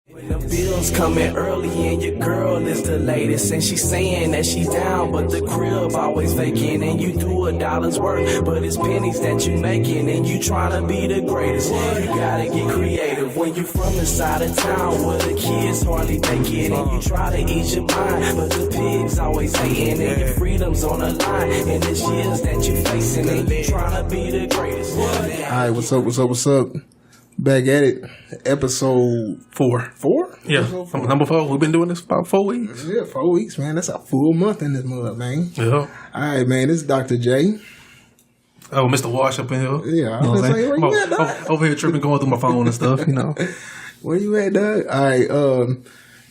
When the bills coming early and your girl is the latest, and she's saying that she's down, but the crib always vacant, and you do $1 worth, but it's pennies that you making, and you tryna be the greatest. You gotta get creative when you from the side of town where the kids hardly make it, and you try to eat your mind, but the pigs always hating, and your freedom's on the line, and the years that you facing, and you tryna be the greatest. Alright, what's up? Back at it, episode 4. 4? Yeah, number 4. We've been doing this about 4 weeks. Yeah, 4 weeks, man. That's a full month in this month, man. Yeah. Alright, man. This is Dr. J. Oh, Mr. Wash up in here. Yeah, I was saying, where you at, dog? Over here tripping, going through my phone and stuff, you know. Where you at, dog? Alright,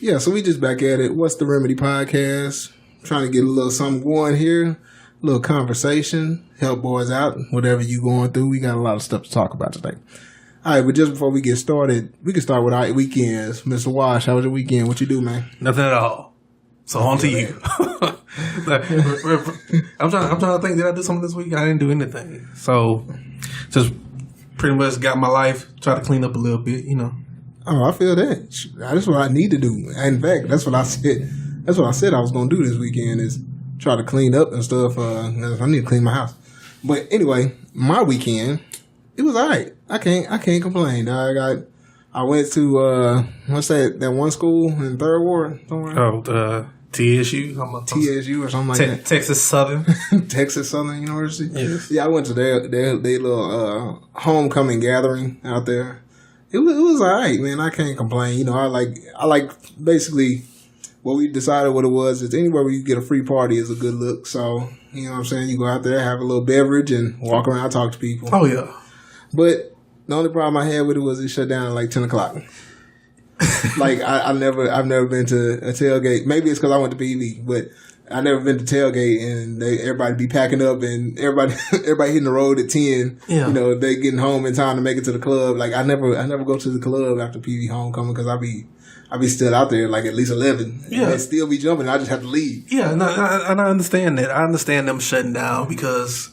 yeah, so we just back at it. What's the Remedy podcast? Trying to get a little something going here. A little conversation. Help boys out. Whatever you going through. We got a lot of stuff to talk about today. All right, but just before we get started, we can start with our weekends. Mr. Wash, how was your weekend? What you do, man? Nothing at all. So on to you. I'm trying to think, did I do something this week? I didn't do anything. So just pretty much got my life, try to clean up a little bit, you know. Oh, I feel that. That's what I need to do. In fact, that's what I said. That's what I said I was going to do this weekend is try to clean up and stuff. I need to clean my house. But anyway, my weekend, it was all right. I can't complain. I went to what's that one school in Third Ward somewhere? Oh, TSU, TSU or something like that. Texas Southern, Texas Southern University. Yes. Yeah, I went to their little homecoming gathering out there. It was all right, man. I can't complain. You know, I like basically what we decided what it was is anywhere where you get a free party is a good look. So you know what I'm saying. You go out there, have a little beverage, and walk around, talk to people. Oh yeah. But the only problem I had with it was it shut down at like 10 o'clock. Like I've never been to a tailgate. Maybe it's because I went to PV, but I never been to tailgate and everybody be packing up and everybody hitting the road at 10. Yeah. You know, they getting home in time to make it to the club. Like I never go to the club after PV homecoming because I be still out there like at least 11. Yeah. And still be jumping. I just have to leave. Yeah, and I understand that. I understand them shutting down because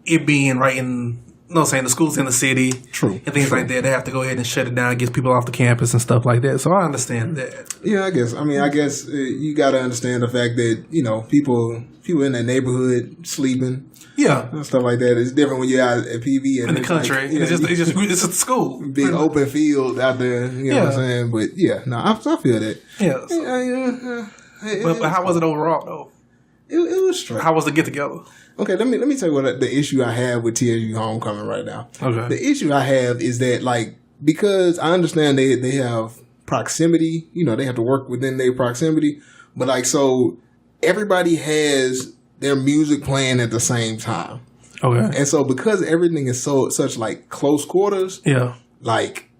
it being right in. No, saying the school's in the city. True. And things like that. They have to go ahead and shut it down, get people off the campus and stuff like that. So I understand that. Yeah, I guess you got to understand the fact that, you know, people in that neighborhood sleeping. Yeah. And stuff like that. It's different when you're out at PV. And in the country. Like, you know, it's a school. Big open field out there. You know what I'm saying? But yeah, no, I feel that. Yeah. So. But how was it overall, though? It was straight. How was the get-together? Okay, let me tell you what the issue I have with TSU homecoming right now. Okay. The issue I have is that, like, because I understand they have proximity, you know, they have to work within their proximity, but, like, so everybody has their music playing at the same time. Okay. And so because everything is such, like, close quarters, yeah, like,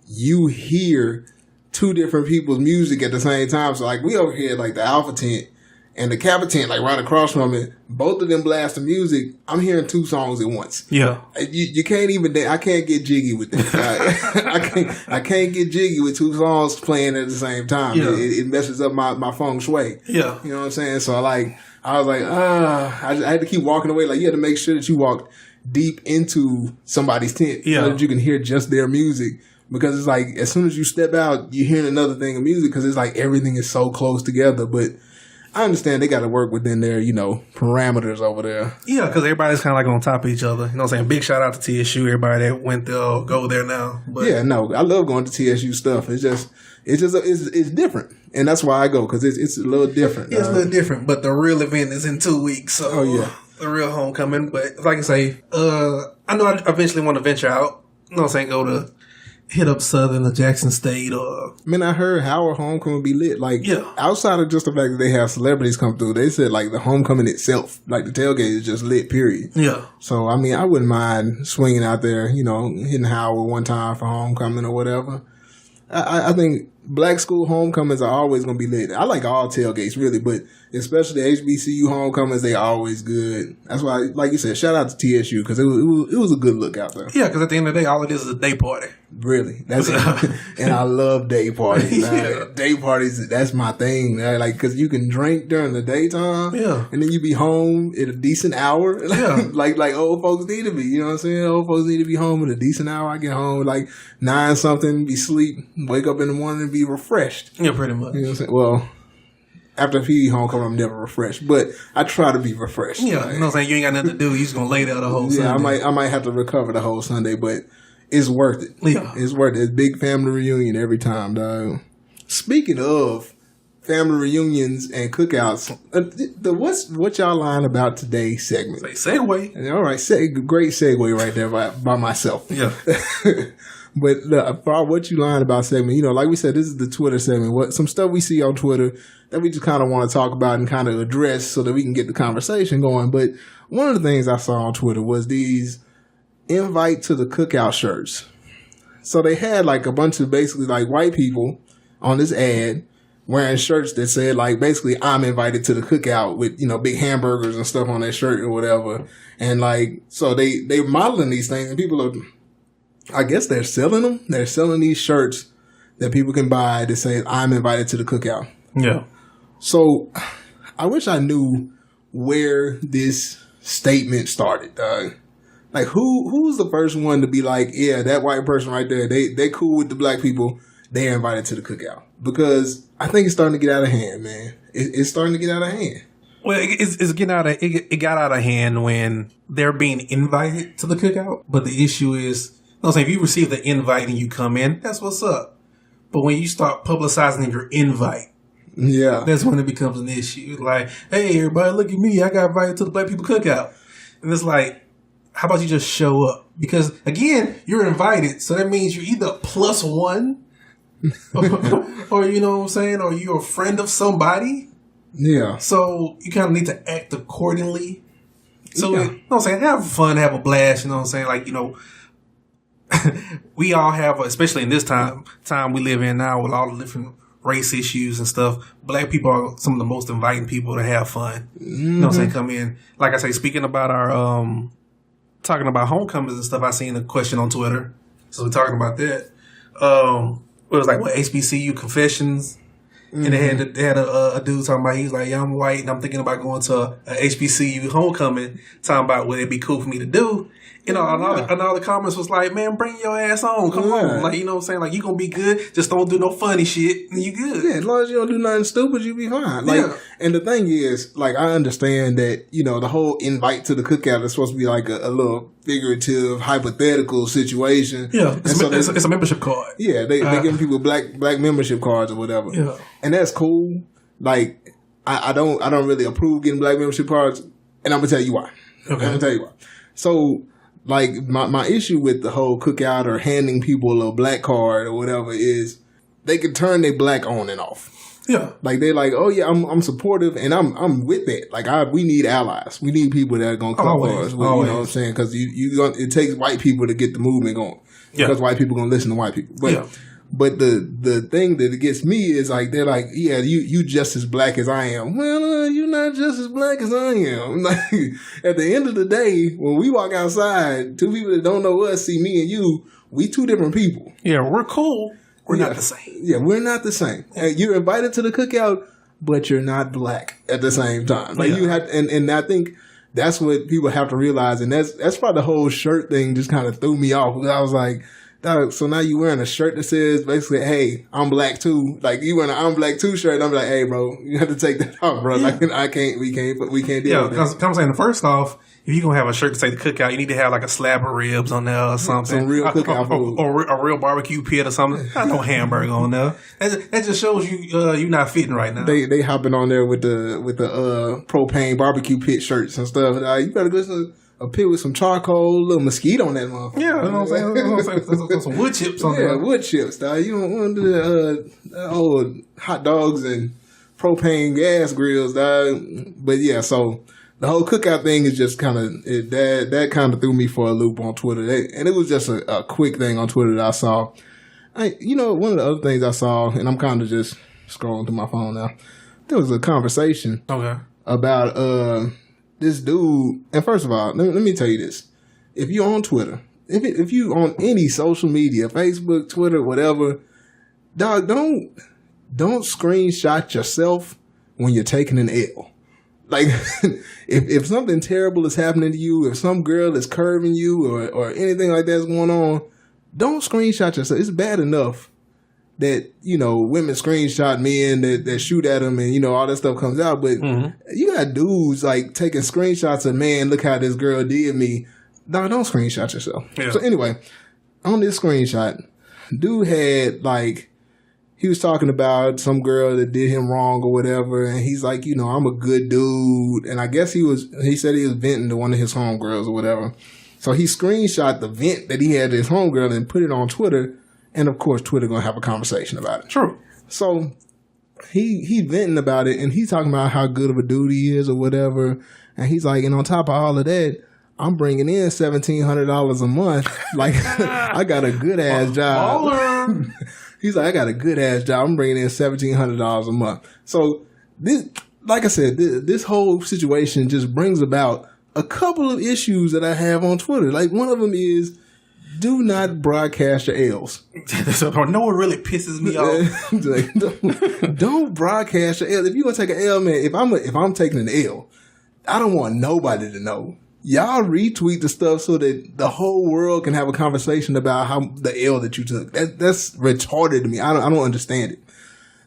you hear two different people's music at the same time. So, like, we over here, like, the Alpha tent, and the Kappa tent, like right across from it, both of them blast the music. I'm hearing two songs at once. Yeah, you can't even. I can't get jiggy with that. I can't get jiggy with two songs playing at the same time. Yeah. It messes up my feng shui. Yeah, you know what I'm saying. So I was like, I had to keep walking away. Like you had to make sure that you walked deep into somebody's tent so that you can hear just their music. Because it's like as soon as you step out, you're hearing another thing of music. Because it's like everything is so close together, but. I understand they got to work within their, you know, parameters over there. Yeah, because everybody's kind of like on top of each other. You know what I'm saying? Big shout out to TSU, everybody that went there, go there now. But yeah, no, I love going to TSU stuff. It's different. And that's why I go, because it's a little different. Yeah, it's a little different, but the real event is in 2 weeks. So the real homecoming. But like I say, I know I eventually want to venture out. You know what I'm saying? Hit up Southern or Jackson State or... Man, I heard Howard homecoming be lit. Like, outside of just the fact that they have celebrities come through, they said, like, the homecoming itself, like, the tailgate is just lit, period. Yeah. So, I mean, I wouldn't mind swinging out there, you know, hitting Howard one time for homecoming or whatever. I think black school homecomings are always going to be lit. I like all tailgates, really, but especially HBCU homecomings, they always good. That's why, like you said, shout out to TSU, because it was a good look out there. Yeah, because at the end of the day, all it is a day party. Really, that's and I love day parties. Yeah. Day parties, that's my thing. Like, because you can drink during the daytime, and then you be home at a decent hour. like old folks need to be. You know what I'm saying? Old folks need to be home at a decent hour. I get home at like 9 something, be sleep, wake up in the morning, be refreshed. Yeah, pretty much. You know what I'm saying? Well, after PE homecoming, I'm never refreshed, but I try to be refreshed. Yeah, like, you know what I'm saying? You ain't got nothing to do. You just gonna lay there the whole Sunday. I might have to recover the whole Sunday, but it's worth it. Yeah. It's worth it. It's big family reunion every time, dog. Speaking of family reunions and cookouts, what y'all lying about today segment? Say segue. All right, great segue right there by myself. Yeah. But for what you lying about segment, you know, like we said, this is the Twitter segment. Some stuff we see on Twitter that we just kind of want to talk about and kind of address so that we can get the conversation going. But one of the things I saw on Twitter was these invite to the cookout shirts. So they had like a bunch of basically like white people on this ad wearing shirts that said like basically I'm invited to the cookout with, you know, big hamburgers and stuff on their shirt or whatever. And like, so they're modeling these things and people are, I guess they're selling them. They're selling these shirts that people can buy that say I'm invited to the cookout. Yeah. So I wish I knew where this statement started. Like who's the first one to be like, yeah, that white person right there, they cool with the black people. They're invited to the cookout. Because I think it's starting to get out of hand, man. It's starting to get out of hand. Well, it's getting out of it got out of hand when they're being invited to the cookout. But the issue is, I'm saying, if you receive the invite and you come in, that's what's up. But when you start publicizing your invite, yeah, that's when it becomes an issue. Like, hey, everybody, look at me. I got invited to the Black People Cookout. And it's like, how about you just show up? Because, again, you're invited. So that means you're either +1 or, you know what I'm saying, or you're a friend of somebody. Yeah. So you kind of need to act accordingly. So, yeah. You know what I'm saying, have fun, have a blast, you know what I'm saying? Like, you know, we all have, especially in this time we live in now with all the different race issues and stuff, black people are some of the most inviting people to have fun. Mm-hmm. You know what I'm saying? Come in. Like I say, speaking about our, talking about homecomings and stuff, I seen a question on Twitter. So we're talking about that. It was like, what, HBCU confessions? Mm-hmm. And they had a dude talking about, he's like, yeah, I'm white and I'm thinking about going to a HBCU homecoming, talking about would it be cool for me to do. You know, and all the comments was like, man, bring your ass on. Come on. Like, you know what I'm saying? Like, you going to be good. Just don't do no funny shit and you good. Yeah, as long as you don't do nothing stupid, you be fine. Like, yeah. And the thing is, like, I understand that, you know, the whole invite to the cookout is supposed to be like a little figurative, hypothetical situation. Yeah, it's a membership card. Yeah, they giving people black membership cards or whatever. Yeah. And that's cool. Like, I don't really approve getting black membership cards, and I'm going to tell you why. Okay. I'm going to tell you why. So, like, my issue with the whole cookout or handing people a little black card or whatever is they can turn their black on and off. Yeah. Like, they're like, oh, yeah, I'm supportive, and I'm with that. Like, we need allies. We need people that are going to come for us. You know what I'm saying? Because it takes white people to get the movement going. Yeah. Because white people going to listen to white people. But, But the thing that gets me is like they're like, yeah, you just as black as I am. Well, you're not just as black as I am. Like, at the end of the day, when we walk outside, two people that don't know us see me and you. We two different people. Yeah, we're cool. We're not the same. Yeah, we're not the same. You're invited to the cookout, but you're not black at the same time. Like you have, and I think that's what people have to realize, and that's why the whole shirt thing just kind of threw me off. Because I was like, so now you wearing a shirt that says basically, "Hey, I'm black too." Like you wearing an "I'm black too" shirt, and I'm like, "Hey, bro, you have to take that off, bro. Like we can't deal with that." Yeah, because I'm saying, first off, if you're gonna have a shirt to say the cookout, you need to have like a slab of ribs on there or something, some real cookout food, or a real barbecue pit or something. Not no hamburger on there. That just shows you you're not fitting right now. They hopping on there with the propane barbecue pit shirts and stuff. You better go to a pit with some charcoal, a little mesquite on that motherfucker. Yeah, you know what I'm saying? Some wood chips on there. Yeah, wood chips, dog. You don't want to do the old hot dogs and propane gas grills, dog. But yeah, so the whole cookout thing is just kind of, that kind of threw me for a loop on Twitter. And it was just a quick thing on Twitter that I saw. One of the other things I saw, and I'm kind of just scrolling through my phone now, there was a conversation about this dude. And first of all, let me tell you this. If you're on Twitter, if you on any social media, Facebook, Twitter, whatever, dog, don't screenshot yourself when you're taking an L. Like, if something terrible is happening to you, if some girl is curving you or anything like that's going on, don't screenshot yourself. It's bad enough that, women screenshot men that shoot at them and, all that stuff comes out. But you got dudes like taking screenshots of, man, look how this girl did me. No, don't screenshot yourself. Yeah. So anyway, on this screenshot, dude had like, he was talking about some girl that did him wrong or whatever. And he's like, I'm a good dude. And I guess he said he was venting to one of his homegirls or whatever. So he screenshot the vent that he had to his homegirl and put it on Twitter. And of course, Twitter gonna have a conversation about it. True. So he venting about it, and he's talking about how good of a dude he is or whatever. And he's like, and on top of all of that, I'm bringing in $1,700 a month. Like, I got a good ass job. He's like, I got a good ass job. I'm bringing in $1,700 a month. So this, like I said, this whole situation just brings about a couple of issues that I have on Twitter. Like, one of them is, do not broadcast your L's. No one really pisses me off. Like, don't broadcast your L's. If you're gonna take an L, man, if I'm taking an L, I don't want nobody to know. Y'all retweet the stuff so that the whole world can have a conversation about how the L that you took. That's retarded to me. I don't understand it.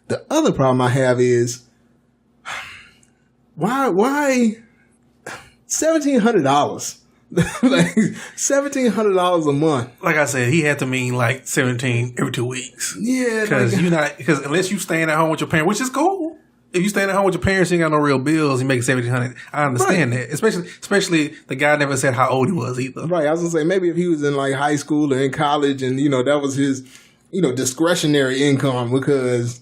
The other problem I have is why $1,700. Like $1,700 a month. Like I said, he had to mean like 17 every 2 weeks. Yeah, because unless you staying at home with your parents, which is cool. If you staying at home with your parents, you ain't got no real bills. You make $1,700. I understand that, especially the guy never said how old he was either. Right, I was gonna say maybe if he was in like high school or in college, and that was his discretionary income because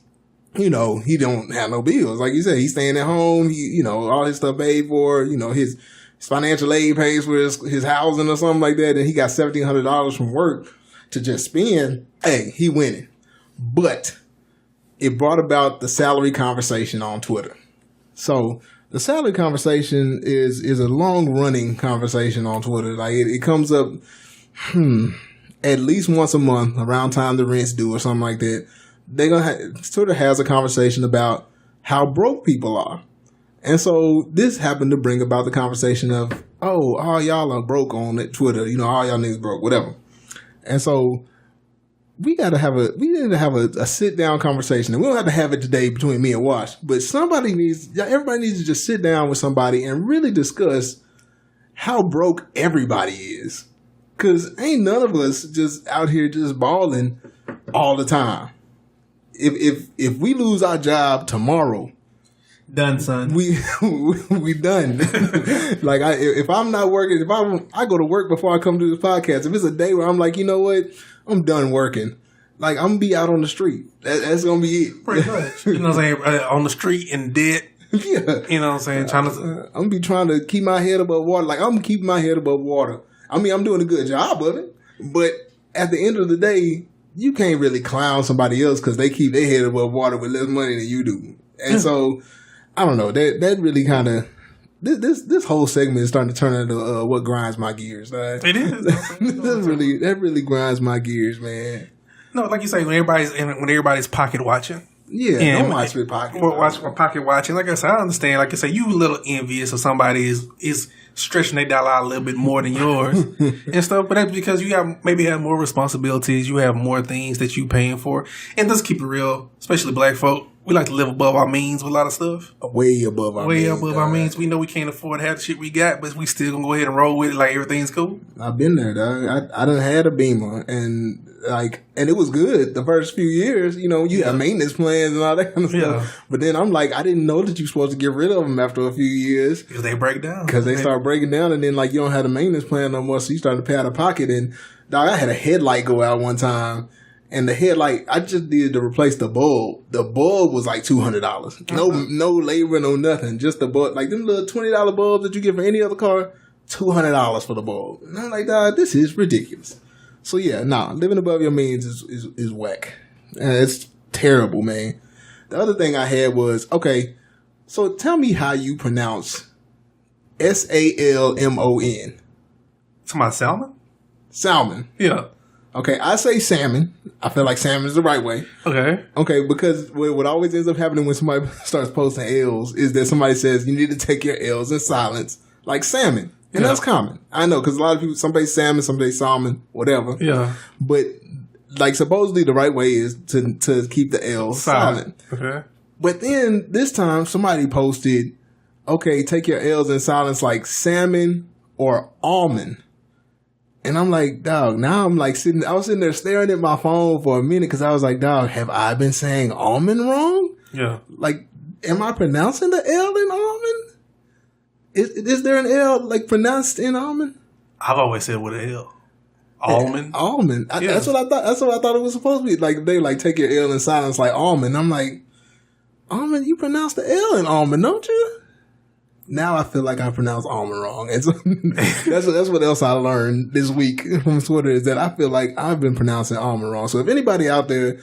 he don't have no bills. Like you said, he's staying at home. He all his stuff paid for. His financial aid pays for his housing or something like that, and he got $1,700 from work to just spend. Hey, he winning. But it brought about the salary conversation on Twitter. So the salary conversation is a long running conversation on Twitter. Like it comes up at least once a month around time the rent's due or something like that. Twitter has a conversation about how broke people are. And so this happened to bring about the conversation of, all y'all are broke on Twitter. All y'all niggas broke, whatever. And so we need to have a sit down conversation. And we don't have to have it today between me and Wash, but everybody needs to just sit down with somebody and really discuss how broke everybody is. Cause ain't none of us just out here just balling all the time. If we lose our job tomorrow, done, son. We done. Like if I'm not working, I go to work before I come do this podcast. If it's a day where I'm like, you know what, I'm done working. Like I'm gonna be out on the street. That's gonna be it. Pretty much. You know what I'm saying? On the street and dead. Yeah. You know what I'm saying? I'm gonna be trying to keep my head above water. Like I'm keeping my head above water. I mean, I'm doing a good job of it, but at the end of the day, you can't really clown somebody else because they keep their head above water with less money than you do. And so, I don't know. That really kind of this whole segment is starting to turn into what grinds my gears. Right? It is. that really grinds my gears, man. No, like you say, when everybody's pocket watching. Yeah, and don't watch with pocket. Pocket watching. Like I said, I understand. Like I said, you a little envious of somebody is stretching their dollar out a little bit more than yours and stuff. But that's because you have more responsibilities. You have more things that you paying for. And let's keep it real, especially black folk. We like to live above our means with a lot of stuff. Way above our means. We know we can't afford half the shit we got, but we still gonna go ahead and roll with it like everything's cool. I've been there, dog. I done had a Beamer, and it was good the first few years. You have maintenance plans and all that kind of stuff. But then I'm like, I didn't know that you're supposed to get rid of them after a few years. Because they break down. Because they start breaking down, and then you don't have a maintenance plan no more, so you start to pay out of pocket. And dog, I had a headlight go out one time. And the headlight, I just needed to replace the bulb. The bulb was like $200. No labor, no nothing. Just the bulb. Like them little $20 bulbs that you get for any other car, $200 for the bulb. And I'm like, dog, this is ridiculous. So yeah, living above your means is whack. It's terrible, man. The other thing I had was, okay, so tell me how you pronounce Salmon. Talking about salmon? Salmon. Yeah. Okay, I say salmon. I feel like salmon is the right way. Okay, because what always ends up happening when somebody starts posting L's is that somebody says you need to take your L's in silence, like salmon. And that's common. I know, because a lot of people, some say salmon, some say salmon, whatever. Yeah. But like supposedly the right way is to keep the L silent. Okay. But then this time somebody posted, okay, take your L's in silence like salmon or almond. And I'm like, dog, now I'm like I was sitting there staring at my phone for a minute because I was like, dog, have I been saying almond wrong? Yeah. Like, am I pronouncing the L in almond? Is there an L like pronounced in almond? I've always said with an L. Almond? Almond. That's what I thought. That's what I thought it was supposed to be. Like, they like take your L in silence like almond. I'm like, almond, you pronounce the L in almond, don't you? Now I feel like I pronounced almond wrong. And so that's what else I learned this week from Twitter is that I feel like I've been pronouncing almond wrong. So if anybody out there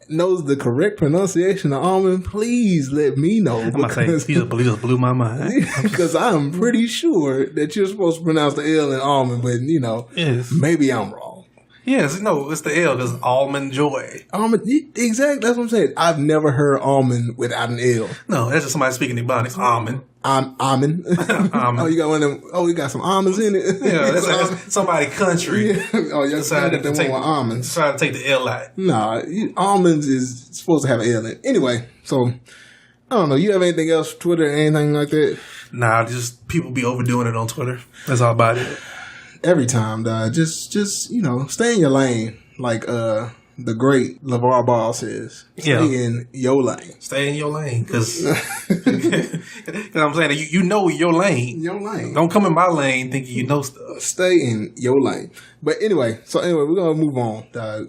knows the correct pronunciation of almond, please let me know. I'm going to say, you just blew my mind. Because I'm pretty sure that you're supposed to pronounce the L in almond, but, yes. Maybe I'm wrong. Yes, no, it's the L because almond joy. Almond, exactly. That's what I'm saying. I've never heard almond without an L. No, that's just somebody speaking Ebonics. Almond. Almond. Oh, you got one of them. Oh, you got some almonds in it. Yeah, that's somebody country. Yeah. Oh, you decided they want almonds. Trying to take the L out. Nah, almonds is supposed to have an L in it. Anyway, so I don't know. You have anything else, Twitter, anything like that? Nah, just people be overdoing it on Twitter. That's all about it. Every time, dog. Just stay in your lane, like the great LeVar Ball says. Stay in your lane. Stay in your lane, because I'm saying you know your lane. Your lane. Don't come in my lane thinking you know stuff. Stay in your lane. But anyway, we're gonna move on, dog.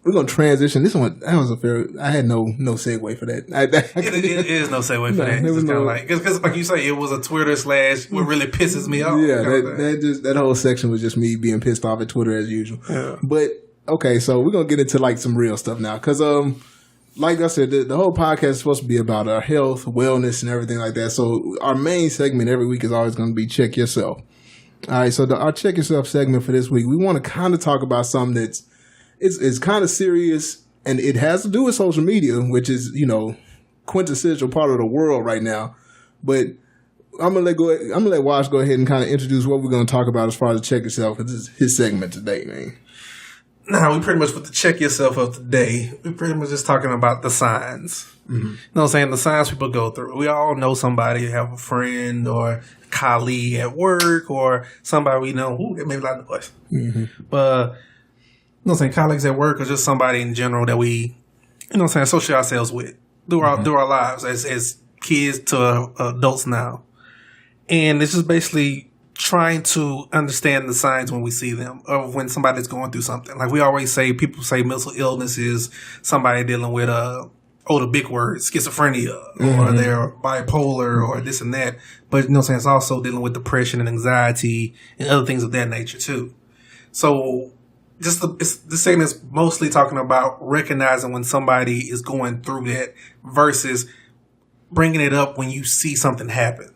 We're gonna transition. This one, that was a fair. I had no segue for that. It is no segue for that. It's kind of like because, like you say, it was a Twitter / what really pisses me off. Yeah, that whole section was just me being pissed off at Twitter as usual. Yeah. But okay, so we're gonna get into like some real stuff now, because like I said, the whole podcast is supposed to be about our health, wellness, and everything like that. So our main segment every week is always going to be Check Yourself. All right, so our Check Yourself segment for this week, we want to kind of talk about something that's it's kind of serious, and it has to do with social media, which is, quintessential part of the world right now. But I'm gonna let Wash go ahead and kind of introduce what we're gonna talk about as far as Check Yourself, because this is his segment today, man. Nah, we pretty much with the Check Yourself of today, we pretty much just talking about the signs. Mm-hmm. You know what I'm saying? The signs people go through. We all know somebody, have a friend or a colleague at work or somebody we know. Ooh, that made a lot of noise. Mm-hmm. But you know what I'm saying, colleagues at work or just somebody in general that we, associate ourselves with through our lives as kids to adults now. And it's just basically trying to understand the signs when we see them, or when somebody's going through something. Like we always say, people say mental illness is somebody dealing with the big word, schizophrenia, or they're bipolar, or this and that. But it's also dealing with depression and anxiety and other things of that nature too. So this segment is mostly talking about recognizing when somebody is going through that versus bringing it up when you see something happen.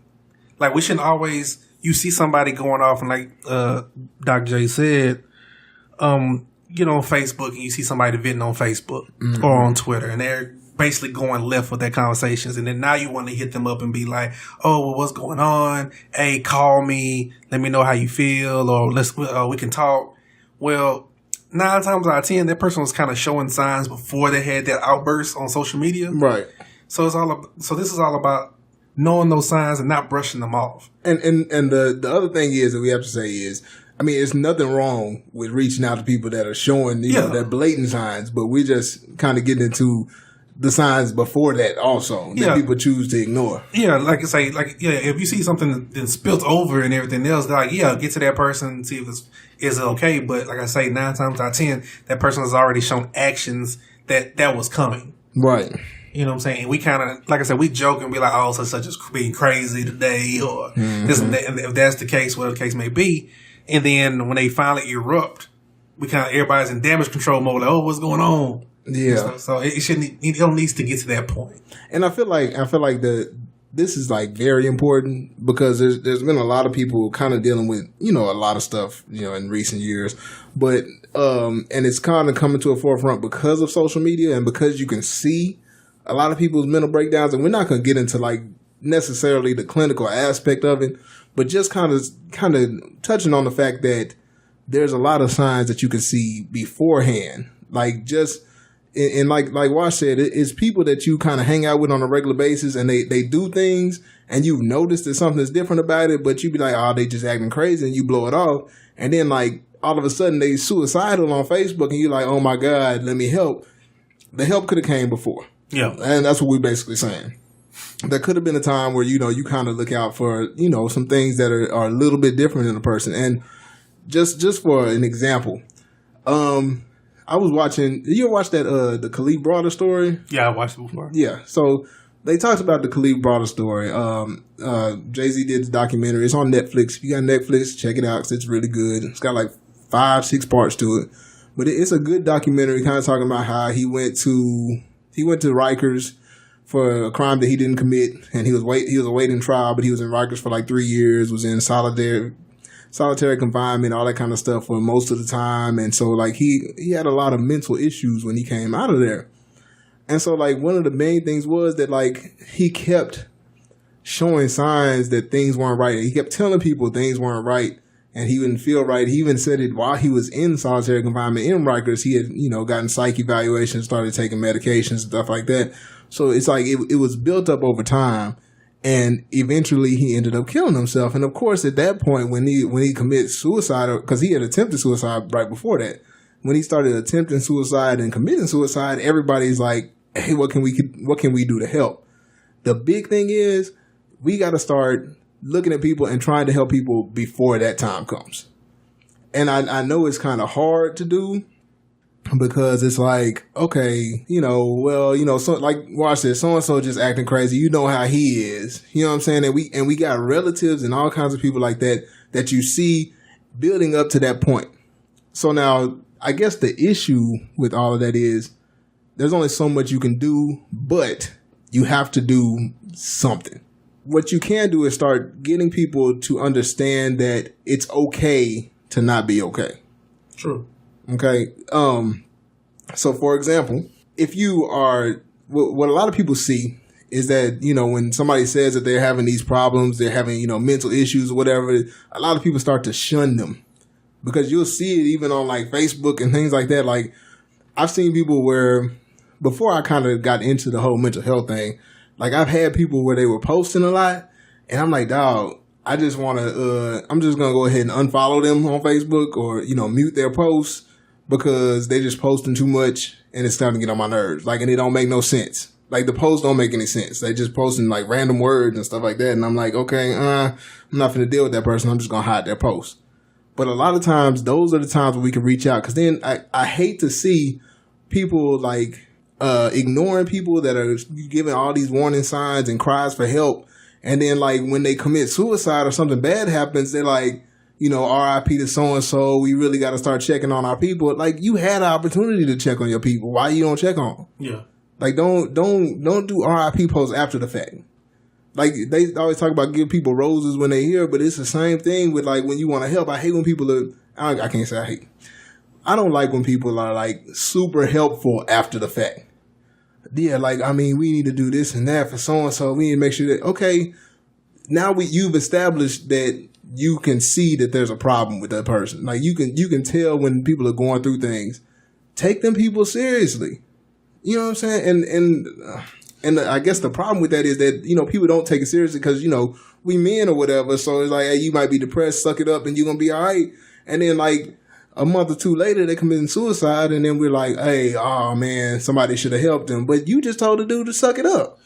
Like we shouldn't always, you see somebody going off and like Dr. J said, get on Facebook and you see somebody venting on Facebook or on Twitter and they're basically going left with their conversations. And then now you want to hit them up and be like, oh, well, what's going on? Hey, call me. Let me know how you feel, or we can talk. Well, 9 times out of 10, that person was kind of showing signs before they had that outburst on social media. Right. So this is all about knowing those signs and not brushing them off. And the other thing is that we have to say is, it's nothing wrong with reaching out to people that are showing that blatant signs, but we're just kind of getting into the signs before that also that people choose to ignore. Yeah, like I say, if you see something that's spilt over and everything else, get to that person and see if is it okay. But like I say, 9 times out of 10, that person has already shown actions that was coming. Right. You know what I'm saying? And we kind of, like I said, we joke and be like, oh, such is being crazy today, or this and that. And if that's the case, whatever the case may be. And then when they finally erupt, everybody's in damage control mode. Like, oh, what's going on? Yeah. So it don't need to get to that point. And I feel like this is like very important, because there's been a lot of people kind of dealing with, a lot of stuff, in recent years, but, and it's kind of coming to a forefront because of social media and because you can see a lot of people's mental breakdowns. And we're not going to get into like necessarily the clinical aspect of it, but just kind of touching on the fact that there's a lot of signs that you can see beforehand Like just and like Wash said, it's people that you kind of hang out with on a regular basis, and they do things, and you've noticed that something's different about it, but you be like, oh, they just acting crazy, and you blow it off, and then like all of a sudden they suicidal on Facebook, and you're like, oh my God, let me help. The help could have came before. Yeah, and that's what we're basically saying. There could have been a time where, you know, you kind of look out for, you know, some things that are a little bit different in a person. And just for an example, I was watching, you ever watch that, the Khalif Browder story? Yeah, I watched it before. Yeah. So they talked about the Khalif Browder story. Jay-Z did the documentary. It's on Netflix. If you got Netflix, check it out because it's really good. It's got like 5-6 parts to it. But it's a good documentary kind of talking about how he went to Rikers for a crime that he didn't commit, and he was awaiting trial, but he was in Rikers for like 3 years, was in solitary confinement, all that kind of stuff for most of the time. And so like he had a lot of mental issues when he came out of there. And so like one of the main things was that like he kept showing signs that things weren't right. He kept telling people things weren't right, and he didn't feel right. He even said it while he was in solitary confinement in Rikers. He had, you know, gotten psych evaluations, started taking medications and stuff like that. So it's like it was built up over time, and eventually he ended up killing himself. And of course, at that point, when he committed suicide, because he had attempted suicide right before that, when he started attempting suicide and committing suicide, everybody's like, "Hey, what can we do to help?" The big thing is we got to start looking at people and trying to help people before that time comes. And I know it's kind of hard to do, because it's like, okay, you know, well, you know, so like watch this, so-and-so just acting crazy. You know how he is. You know what I'm saying? And we got relatives and all kinds of people like that you see building up to that point. So now, I guess the issue with all of that is there's only so much you can do, but you have to do something. What you can do is start getting people to understand that it's okay to not be okay. True. Okay. So for example, if you are, what a lot of people see is that, you know, when somebody says that they're having these problems, they're having, you know, mental issues or whatever, a lot of people start to shun them, because you'll see it even on like Facebook and things like that. Like I've seen people where, before I kind of got into the whole mental health thing, like I've had people where they were posting a lot, and I'm like, dog, I just want to, I'm just going to go ahead and unfollow them on Facebook, or, you know, mute their posts, because they just posting too much and it's starting to get on my nerves. Like, and it don't make no sense. Like the posts don't make any sense. They just posting like random words and stuff like that. And I'm like, okay, I'm not going to deal with that person. I'm just going to hide their post. But a lot of times, those are the times where we can reach out. Because then I hate to see people like ignoring people that are giving all these warning signs and cries for help. And then like when they commit suicide or something bad happens, they're like, you know, RIP to so-and-so, we really got to start checking on our people. Like, you had an opportunity to check on your people. Why you don't check on them? Yeah. Like, don't do RIP posts after the fact. Like, they always talk about give people roses when they're here, but it's the same thing with, like, when you want to help. I hate when people are, I can't say I hate. I don't like when people are, like, super helpful after the fact. Yeah, like, I mean, we need to do this and that for so-and-so. We need to make sure that, okay, now you've established that you can see that there's a problem with that person. Like you can tell when people are going through things. Take them people seriously. You know what I'm saying? And I guess the problem with that is that, you know, people don't take it seriously because, you know, we men or whatever. So it's like, hey, you might be depressed, suck it up, and you're gonna be all right. And then like a month or two later, they committing suicide, and then we're like, hey, oh man, somebody should have helped them. But you just told the dude to suck it up.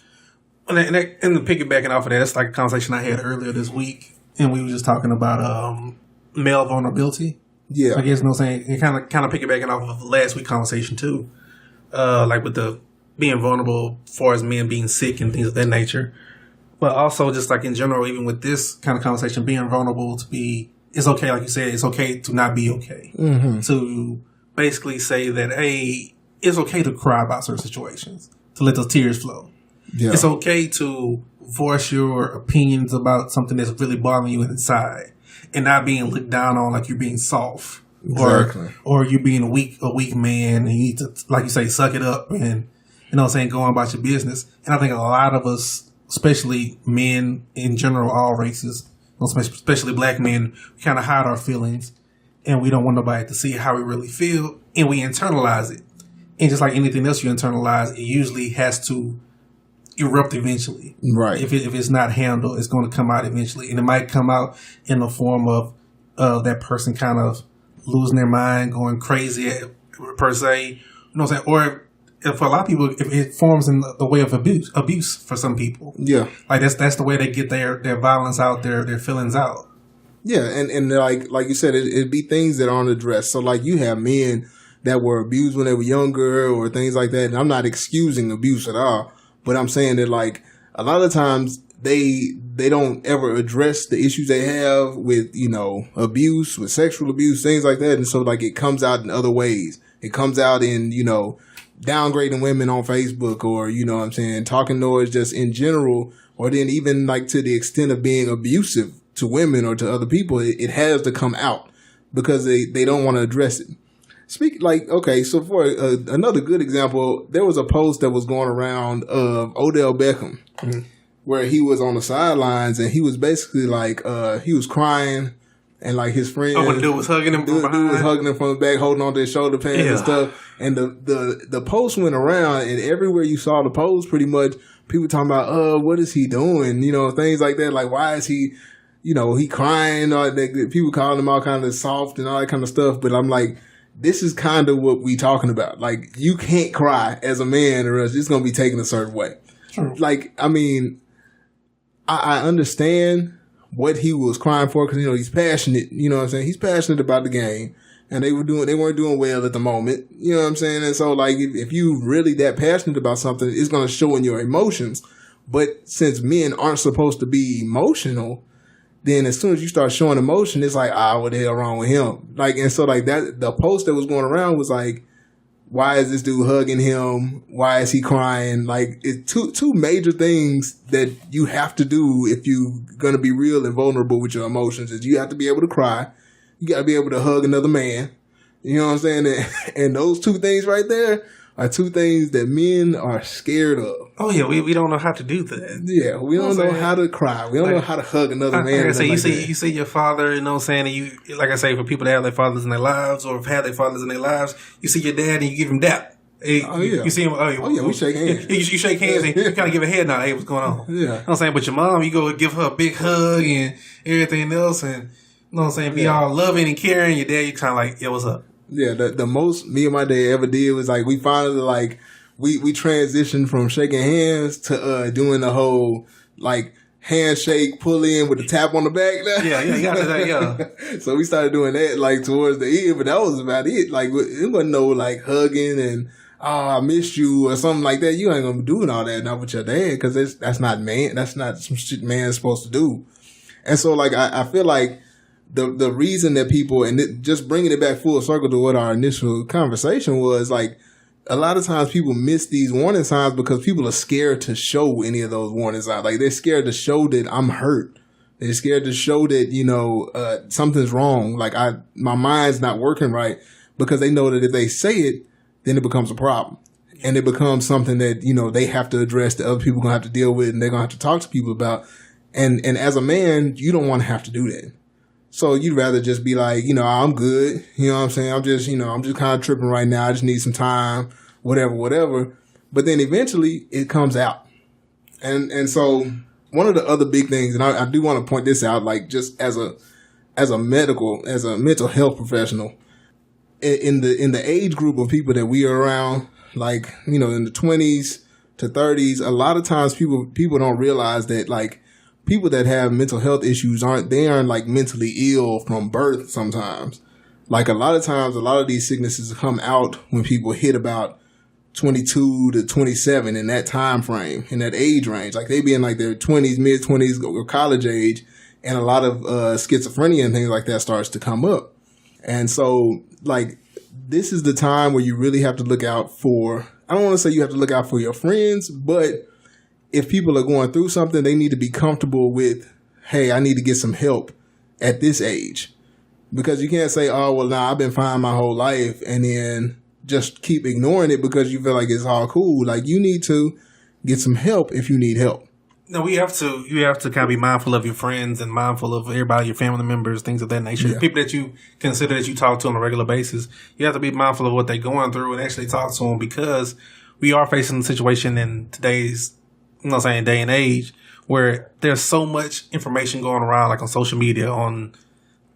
And piggybacking off of that, it's like a conversation I had earlier this week. And we were just talking about male vulnerability. Yeah, I guess, you know what I'm saying, and kind of piggybacking off of last week's conversation too, like with the being vulnerable as far as men being sick and things of that nature. But also just like in general, even with this kind of conversation, being vulnerable it's okay, like you said, it's okay to not be okay. Mm-hmm. To basically say that, hey, it's okay to cry about certain situations, to let those tears flow. Yeah. It's okay to voice your opinions about something that's really bothering you inside, and not being looked down on like you're being soft, exactly, or you being a weak man, and you need to, like you say, suck it up and, you know what I'm saying, go on about your business. And I think a lot of us, especially men in general, all races, especially black men, we kind of hide our feelings, and we don't want nobody to see how we really feel, and we internalize it. And just like anything else you internalize, it usually has to erupt eventually. Right. If it's not handled, it's going to come out eventually. And it might come out in the form of that person kind of losing their mind, going crazy per se. You know what I'm saying? Or for a lot of people, if it forms in the way of abuse for some people. Yeah. Like that's the way they get their violence out, their feelings out. Yeah, and like you said, it'd be things that aren't addressed. So like you have men that were abused when they were younger or things like that. And I'm not excusing abuse at all, but I'm saying that like a lot of times they don't ever address the issues they have with, you know, abuse, with sexual abuse, things like that. And so like it comes out in other ways. It comes out in, you know, downgrading women on Facebook or, you know what I'm saying, talking noise just in general, or then even like to the extent of being abusive to women or to other people. It has to come out because they don't want to address it. Okay, so for another good example, there was a post that was going around of Odell Beckham, where he was on the sidelines and he was basically like, he was crying and like his friend. Oh, when the dude was hugging him from behind. Dude was hugging him from the back, holding on to his shoulder pads and stuff. And the post went around, and everywhere you saw the post, pretty much, people talking about, what is he doing? You know, things like that. Like, why is he, you know, he crying? Or people calling him all kind of soft and all that kind of stuff. But I'm like, this is kind of what we talking about. Like, you can't cry as a man or else it's going to be taken a certain way. True. Like, I mean, I understand what he was crying for because, you know, he's passionate. You know what I'm saying? He's passionate about the game. And they weren't doing well at the moment. You know what I'm saying? And so, like, if you really that passionate about something, it's going to show in your emotions. But since men aren't supposed to be emotional, then as soon as you start showing emotion, it's like, what the hell wrong with him? Like, and so like that, the post that was going around was like, why is this dude hugging him? Why is he crying? Like, it's two major things that you have to do if you're going to be real and vulnerable with your emotions is you have to be able to cry. You got to be able to hug another man. You know what I'm saying? And those two things right there are two things that men are scared of. Oh, yeah. We don't know how to do that. Yeah. We don't know how to cry. We don't know how to hug another man. Like I say, you see your father, you know what I'm saying? And you, like I say, for people that have their fathers in their lives or have had their fathers in their lives, you see your dad and you give him dap. Hey, you see him. We shake hands. You shake hands and you kind of give a head nod. Hey, what's going on? Yeah. You know what I'm saying? But your mom, you go give her a big hug and everything else and, you know what I'm saying, be all loving and caring. Your dad, you kind of like, what's up? Yeah, the most me and my dad ever did was like, we finally like, we transitioned from shaking hands to doing the whole like handshake, pull in with the tap on the back. Yeah, you got that, yeah. So we started doing that like towards the end, but that was about it. Like, it wasn't no like hugging and, I missed you or something like that. You ain't gonna be doing all that not with your dad because that's not man. That's not some shit man's supposed to do. And so like, I feel like the reason that people, and just bringing it back full circle to what our initial conversation was, like, a lot of times people miss these warning signs because people are scared to show any of those warning signs. Like, they're scared to show that I'm hurt. They're scared to show that, you know, something's wrong. Like, my mind's not working right, because they know that if they say it, then it becomes a problem. And it becomes something that, you know, they have to address, that other people are going to have to deal with, and they're going to have to talk to people about. And as a man, you don't want to have to do that. So you'd rather just be like, you know, I'm good. You know what I'm saying? I'm just kind of tripping right now. I just need some time, whatever. But then eventually it comes out. And so one of the other big things, and I do want to point this out, like, just as a mental health professional, in the age group of people that we are around, like, you know, in the 20s to 30s, a lot of times people don't realize that, like, people that have mental health issues aren't like mentally ill from birth sometimes. Like, a lot of times, a lot of these sicknesses come out when people hit about 22 to 27 in that time frame, in that age range. Like, they be in like their 20s, mid 20s, or college age, and a lot of schizophrenia and things like that starts to come up. And so, like, this is the time where you really have to look out for, I don't want to say you have to look out for your friends, but if people are going through something, they need to be comfortable with, hey, I need to get some help at this age. Because you can't say, oh, well, I've been fine my whole life, and then just keep ignoring it because you feel like it's all cool. Like, you need to get some help if you need help. No, you have to kind of be mindful of your friends and mindful of everybody, your family members, things of that nature. Yeah. People that you consider that you talk to on a regular basis. You have to be mindful of what they're going through and actually talk to them, because we are facing a situation in today's, day and age where there's so much information going around, like on social media, on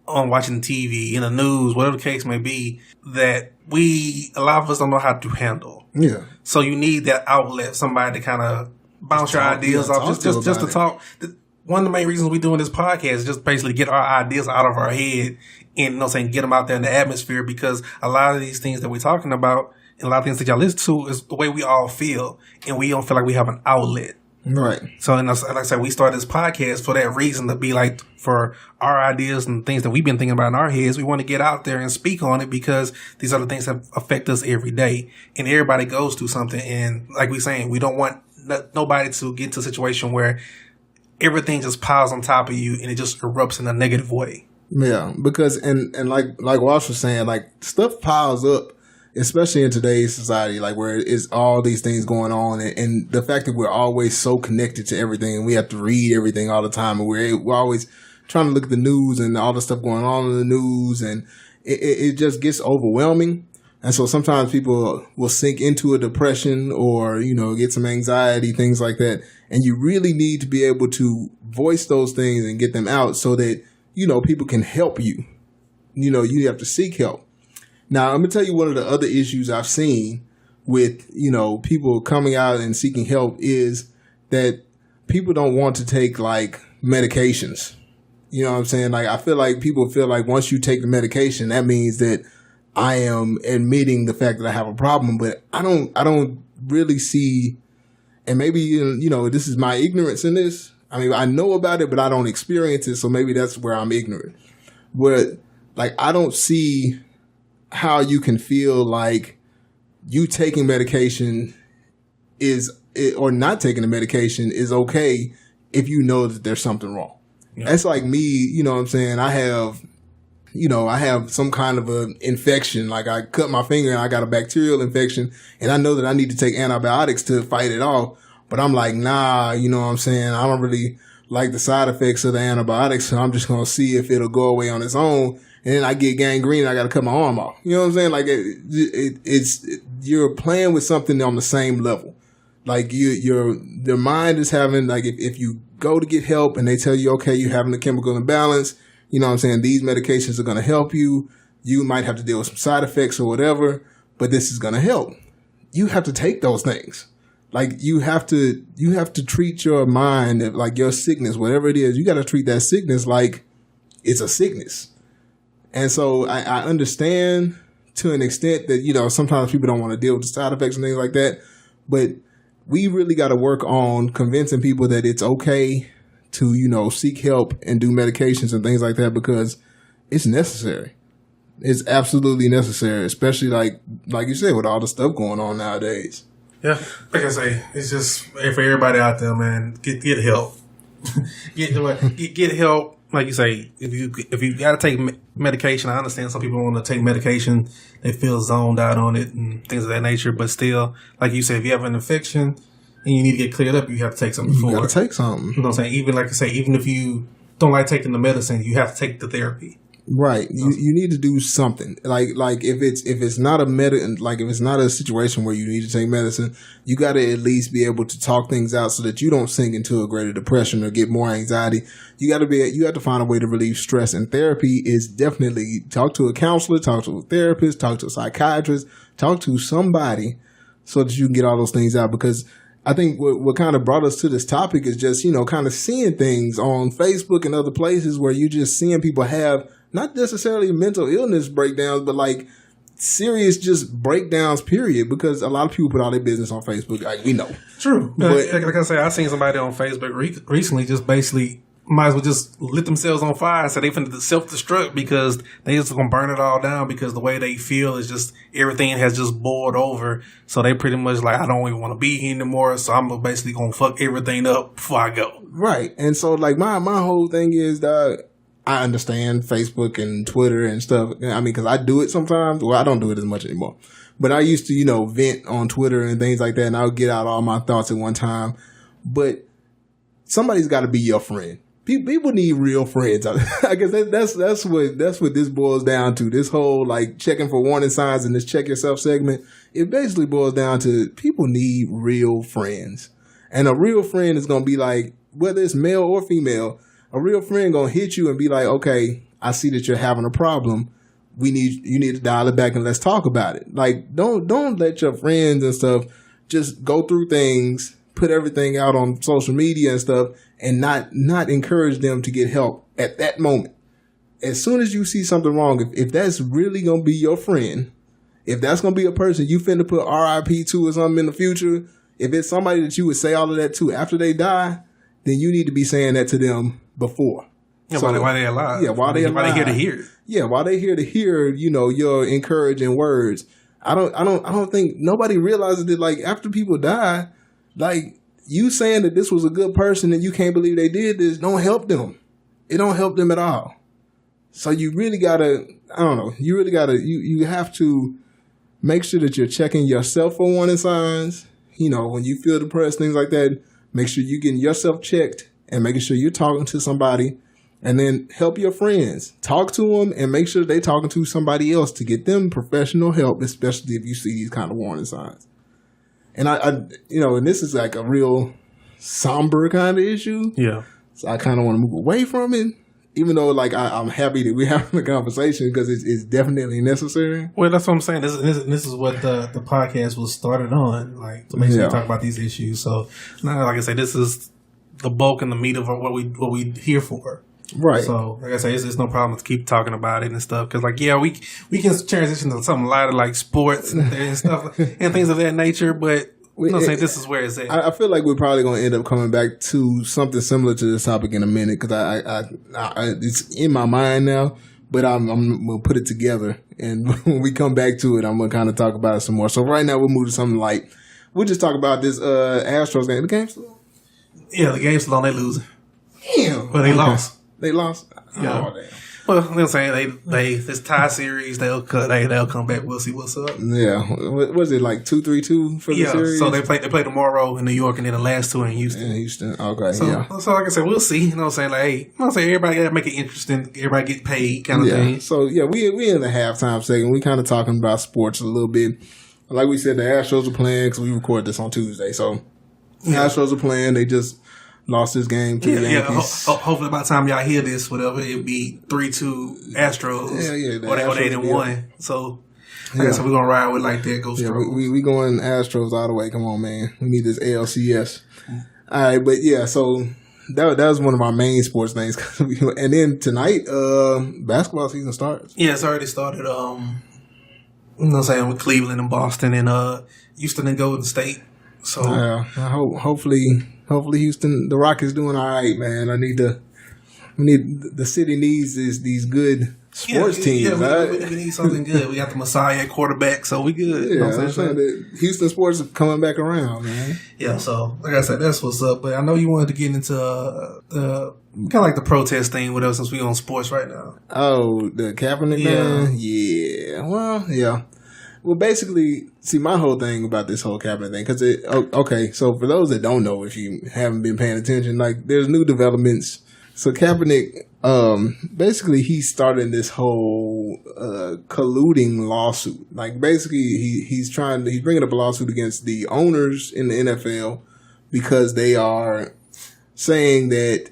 watching TV, in the news, whatever the case may be, that a lot of us don't know how to handle. Yeah. So you need that outlet, somebody to kind of bounce your ideas off, just to talk. One of the main reasons we're doing this podcast is just basically get our ideas out of our head and, get them out there in the atmosphere, because a lot of these things that we're talking about and a lot of things that y'all listen to is the way we all feel, and we don't feel like we have an outlet. Right. So, like I said, we started this podcast for that reason, to be like, for our ideas and things that we've been thinking about in our heads, we want to get out there and speak on it, because these are the things that affect us every day, and everybody goes through something. And like we're saying, we don't want nobody to get to a situation where everything just piles on top of you and it just erupts in a negative way. Yeah, because and like Walsh was saying, like, stuff piles up, especially in today's society, like where it's all these things going on, and the fact that we're always so connected to everything, and we have to read everything all the time, and we're always trying to look at the news and all the stuff going on in the news, and it just gets overwhelming. And so sometimes people will sink into a depression or, get some anxiety, things like that. And you really need to be able to voice those things and get them out so that, people can help you. You have to seek help. Now, I'm going to tell you one of the other issues I've seen with, people coming out and seeking help is that people don't want to take, like, medications. You know what I'm saying? Like, I feel like people feel like once you take the medication, that means that I am admitting the fact that I have a problem, but I don't really see, and maybe, this is my ignorance in this. I mean, I know about it, but I don't experience it. So maybe that's where I'm ignorant. But like, I don't see how you can feel like you taking medication or not taking the medication is okay if you know that there's something wrong. Yeah. That's like me, you know what I'm saying? I have some kind of an infection, like I cut my finger and I got a bacterial infection, and I know that I need to take antibiotics to fight it off. But I'm like, nah, you know what I'm saying? I don't really like the side effects of the antibiotics, so I'm just going to see if it'll go away on its own. And then I get gangrene and I got to cut my arm off. You know what I'm saying? Like you're playing with something on the same level. Like your mind is having, like, if you go to get help and they tell you, okay, you're having a chemical imbalance, you know what I'm saying? These medications are going to help you. You might have to deal with some side effects or whatever, but this is going to help. You have to take those things. Like you have to treat your mind like your sickness, whatever it is. You got to treat that sickness like it's a sickness. And so I understand to an extent that, sometimes people don't want to deal with the side effects and things like that, but we really got to work on convincing people that it's okay to, seek help and do medications and things like that, because it's necessary. It's absolutely necessary, especially like you said, with all the stuff going on nowadays. Yeah, like I say, it's just for everybody out there, man. Get help. get help. Like you say, if you got to take medication, I understand some people want to take medication, they feel zoned out on it and things of that nature. But still, like you said, if you have an infection and you need to get cleared up, you have to take something for it. You got to take something. You know what I'm saying? Even like I say, even if you don't like taking the medicine, you have to take the therapy. Right. You need to do something. Like if it's not if it's not a situation where you need to take medicine, you got to at least be able to talk things out so that you don't sink into a greater depression or get more anxiety. You have to find a way to relieve stress, and therapy is definitely talk to a counselor, talk to a therapist, talk to a psychiatrist, talk to somebody so that you can get all those things out. Because I think what kind of brought us to this topic is just, kind of seeing things on Facebook and other places where you just seeing people have not necessarily mental illness breakdowns, but like serious just breakdowns, period. Because a lot of people put all their business on Facebook. Like, we know. True. But like I say, I seen somebody on Facebook recently just basically might as well just lit themselves on fire. So they finna self-destruct because they just gonna burn it all down because the way they feel is just everything has just boiled over. So they pretty much like, I don't even want to be here anymore. So I'm basically gonna fuck everything up before I go. Right. And so like my whole thing is that I understand Facebook and Twitter and stuff. I mean, because I do it sometimes. Well, I don't do it as much anymore. But I used to, vent on Twitter and things like that, and I would get out all my thoughts at one time. But somebody's got to be your friend. People need real friends. I guess that's what this boils down to. This whole like checking for warning signs in this check yourself segment. It basically boils down to people need real friends, and a real friend is gonna be like, whether it's male or female, a real friend gonna hit you and be like, okay, I see that you're having a problem. You need to dial it back and let's talk about it. Like don't let your friends and stuff just go through things, put everything out on social media and stuff, and not encourage them to get help at that moment. As soon as you see something wrong, if that's really going to be your friend, if that's going to be a person you finna put RIP to or something in the future, if it's somebody that you would say all of that to after they die, then you need to be saying that to them before. Yeah, so, while they're alive. Yeah, while they're alive. While they're here to hear it. Yeah, while they're here to hear, your encouraging words. I don't think nobody realizes that, like, after people die, like, you saying that this was a good person and you can't believe they did this don't help them. It don't help them at all. So you really gotta, you have to make sure that you're checking yourself for warning signs. When you feel depressed, things like that, make sure you're getting yourself checked and making sure you're talking to somebody. And then help your friends. Talk to them and make sure they're talking to somebody else to get them professional help, especially if you see these kind of warning signs. And and this is like a real somber kind of issue. Yeah. So I kind of want to move away from it, even though like I'm happy that we're having a conversation because it's definitely necessary. Well, that's what I'm saying. This is what the podcast was started on, like to make sure we talk about these issues. So now, like I say, this is the bulk and the meat of what we here for. Right. So, like I say, it's no problem to keep talking about it and stuff. Because, like, yeah, we can transition to something lighter like sports and stuff and things of that nature. But I'm saying this is where it's at. I feel like we're probably going to end up coming back to something similar to this topic in a minute because I it's in my mind now. But I'm going to put it together. And when we come back to it, I'm going to kind of talk about it some more. So, right now, we'll move to something light. We'll just talk about this Astros game. The game's still on? Yeah, the game's still on. They losing. Damn. But they lost. They lost? Yeah. Oh, damn. Well, they're saying they this tie series, they'll come back. We'll see what's up. Yeah. What was it, like 2-3-2 for the series? So they play tomorrow in New York and then the last two in Houston. In Houston. Okay, so, yeah. So like I said, we'll see. You know what I'm saying? Like, hey, everybody gotta make it interesting. Everybody get paid kind of thing. So yeah, we in the halftime segment. We kind of talking about sports a little bit. Like we said, the Astros are playing because we record this on Tuesday. So the Astros are playing. They just lost this game to the Yankees. Hopefully by the time y'all hear this, whatever, it'll be 3-2 Astros. Or they 8-1. So, like I said, we're going to ride with like that. Go strong. We going Astros all the way. Come on, man. We need this ALCS. All right, but yeah, so that was one of our main sports things. And then tonight, basketball season starts. Yeah, it's already started. You know what I'm saying, with Cleveland and Boston and Houston and Golden State. So hopefully Houston, the Rockets doing all right, man. The city needs these good sports teams. Yeah, we need something good. We got the Messiah at quarterback, so we good. Yeah, you know what I'm saying that Houston sports are coming back around, man. Yeah, so like I said, that's what's up. But I know you wanted to get into kind of like the protest thing with us since we on sports right now. Oh, the Kaepernick man? Yeah. Well, yeah. Well, basically, see, my whole thing about this whole Kaepernick thing, because okay, so for those that don't know, if you haven't been paying attention, like, there's new developments. So Kaepernick, basically, he's starting this whole colluding lawsuit. Like, basically, he's bringing up a lawsuit against the owners in the NFL because they are saying that,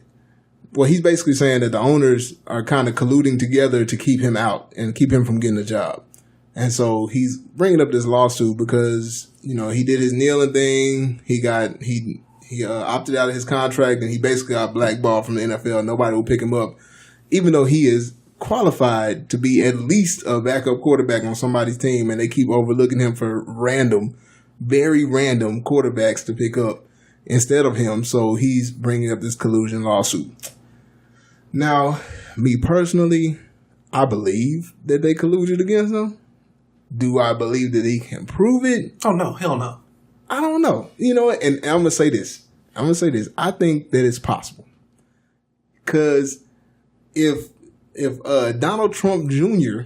well, he's basically saying that the owners are kind of colluding together to keep him out and keep him from getting a job. And so he's bringing up this lawsuit because, he did his kneeling thing. He opted out of his contract and he basically got blackballed from the NFL. Nobody will pick him up, even though he is qualified to be at least a backup quarterback on somebody's team. And they keep overlooking him for very random quarterbacks to pick up instead of him. So he's bringing up this collusion lawsuit. Now, me personally, I believe that they colluded against him. Do I believe that he can prove it? Oh, no. Hell no. I don't know. You know what? And I'm going to say this. I think that it's possible. Because if Donald Trump Jr.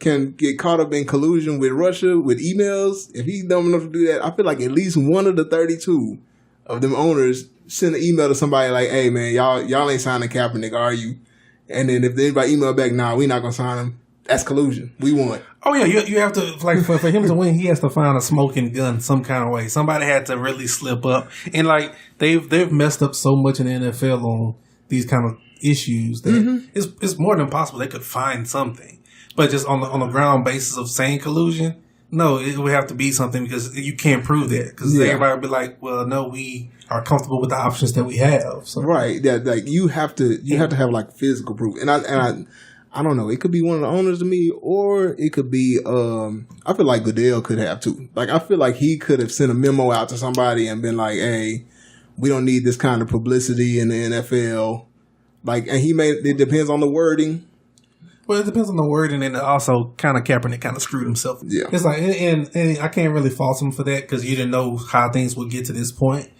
can get caught up in collusion with Russia, with emails, if he's dumb enough to do that, I feel like at least one of the 32 of them owners send an email to somebody like, hey man, y'all ain't signing Kaepernick, are you? And then if anybody email back, nah, we not gonna sign him. That's collusion. We won. Oh yeah, you have to like for him to win, he has to find a smoking gun some kind of way. Somebody had to really slip up, and like they've messed up so much in the NFL on these kind of issues that it's more than possible they could find something, but just on the ground basis of saying collusion, no, it would have to be something because you can't prove that because everybody would be like, well, no, we are comfortable with the options that we have. So. Right, that like you have to have like physical proof, and I don't know. It could be one of the owners to me, or it could be. I feel like Goodell could have too. Like I feel like he could have sent a memo out to somebody and been like, "Hey, we don't need this kind of publicity in the NFL." Like, and it depends on the wording. Well, it depends on the wording, and also kind of Kaepernick kind of screwed himself. Yeah, it's like, and I can't really fault him for that because you didn't know how things would get to this point.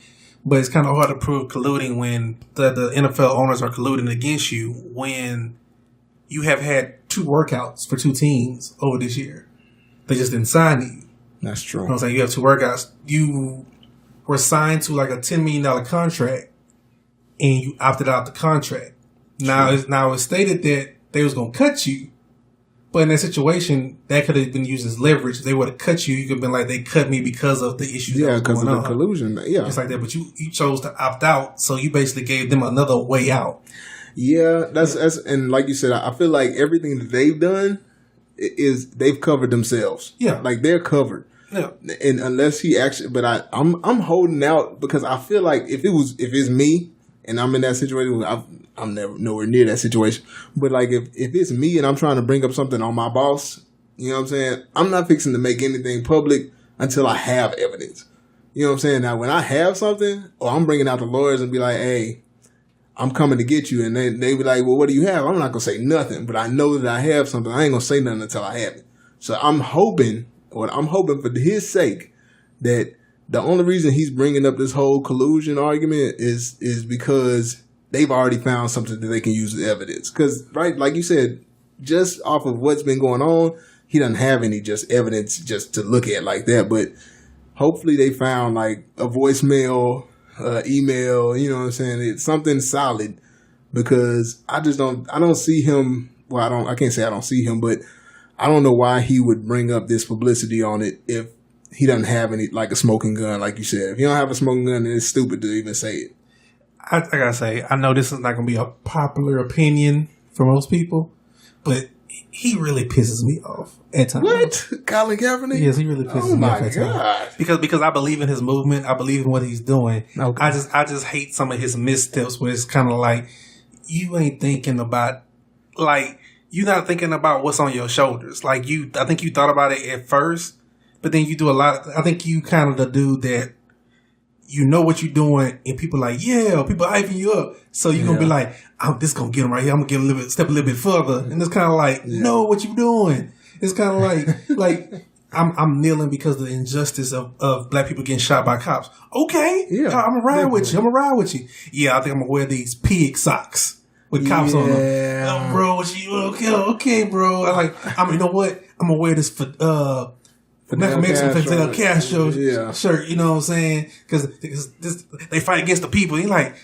But it's kind of hard to prove colluding when the NFL owners are colluding against you when you have had 2 workouts for 2 teams over this year. They just didn't sign you. That's true. You know what I'm saying? You have 2 workouts. You were signed to like a $10 million contract and you opted out the contract. Now it's stated that they was going to cut you. But in that situation, that could have been used as leverage. If they would have cut you, you could have been like, they cut me because of the issues that was because going of the collusion. Yeah. It's like that. But you chose to opt out. So you basically gave them another way out. Yeah, that's and like you said, I feel like everything that they've done is they've covered themselves. Yeah, like they're covered. Yeah, and unless he actually, but I'm holding out because I feel like if it's me and I'm in that situation, I'm never nowhere near that situation. But like if it's me and I'm trying to bring up something on my boss, you know what I'm saying? I'm not fixing to make anything public until I have evidence. You know what I'm saying? Now when I have something, or I'm bringing out the lawyers and be like, hey, I'm coming to get you. And they be like, well, what do you have? I'm not going to say nothing, but I know that I have something. I ain't going to say nothing until I have it. So I'm hoping for his sake that the only reason he's bringing up this whole collusion argument is because they've already found something that they can use as evidence. Because, right, like you said, just off of what's been going on, he doesn't have any just evidence just to look at like that. But hopefully they found like a voicemail, email, you know what I'm saying? It's something solid because I don't see him. Well, I can't say I don't see him, but I don't know why he would bring up this publicity on it if he doesn't have any, like a smoking gun, like you said. If you don't have a smoking gun, then it's stupid to even say it. I gotta say, I know this is not gonna be a popular opinion for most people, but he really pisses me off at times. What? Colin Kaepernick? Yes, he really pisses me off at times. Because I believe in his movement. I believe in what he's doing. Okay. I just hate some of his missteps where it's kind of like, you ain't thinking about, like, you're not thinking about what's on your shoulders. Like, I think you thought about it at first, but then you do a lot. I think you kind of the dude that you know what you're doing, and people like, yeah, people hyping you up. So you're going to be like, this going to get him right here. I'm going to get step a little bit further. And it's kind of like, no, what you doing? It's kind of like I'm kneeling because of the injustice of black people getting shot by cops. Okay. Yeah. I'm going to ride with you. Yeah, I think I'm going to wear these pig socks with cops on them. Oh, bro, what you, okay, bro. You know what? I'm going to wear this for, Malcolm X and Fidel Castro shirt, you know what I'm saying? Because they fight against the people. You're like,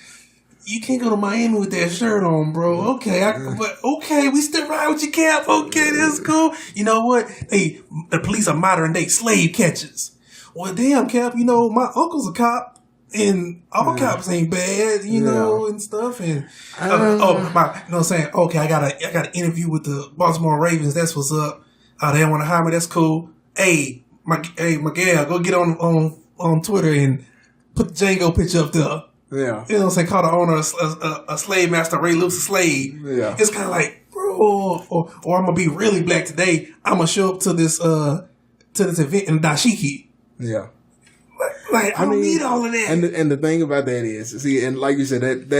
you can't go to Miami with that shirt on, bro. Okay, we still ride with your Cap. Okay, that's cool. You know what? The police are modern day slave catchers. Well, damn, Cap, you know, my uncle's a cop. And all cops ain't bad, you know, and stuff. And you know what I'm saying? Okay, I got an interview with the Baltimore Ravens. That's what's up. They don't want to hire me. That's cool. Hey, Miguel, go get on Twitter and put the Django picture up there. Yeah. You know what I'm saying? Call the owner a slave master, Ray Luke's a slave. Yeah. It's kind of like, bro, or I'm going to be really black today. I'm going to show up to this event in dashiki. Yeah. Like, I don't need all of that. And the thing about that is, see, and like you said,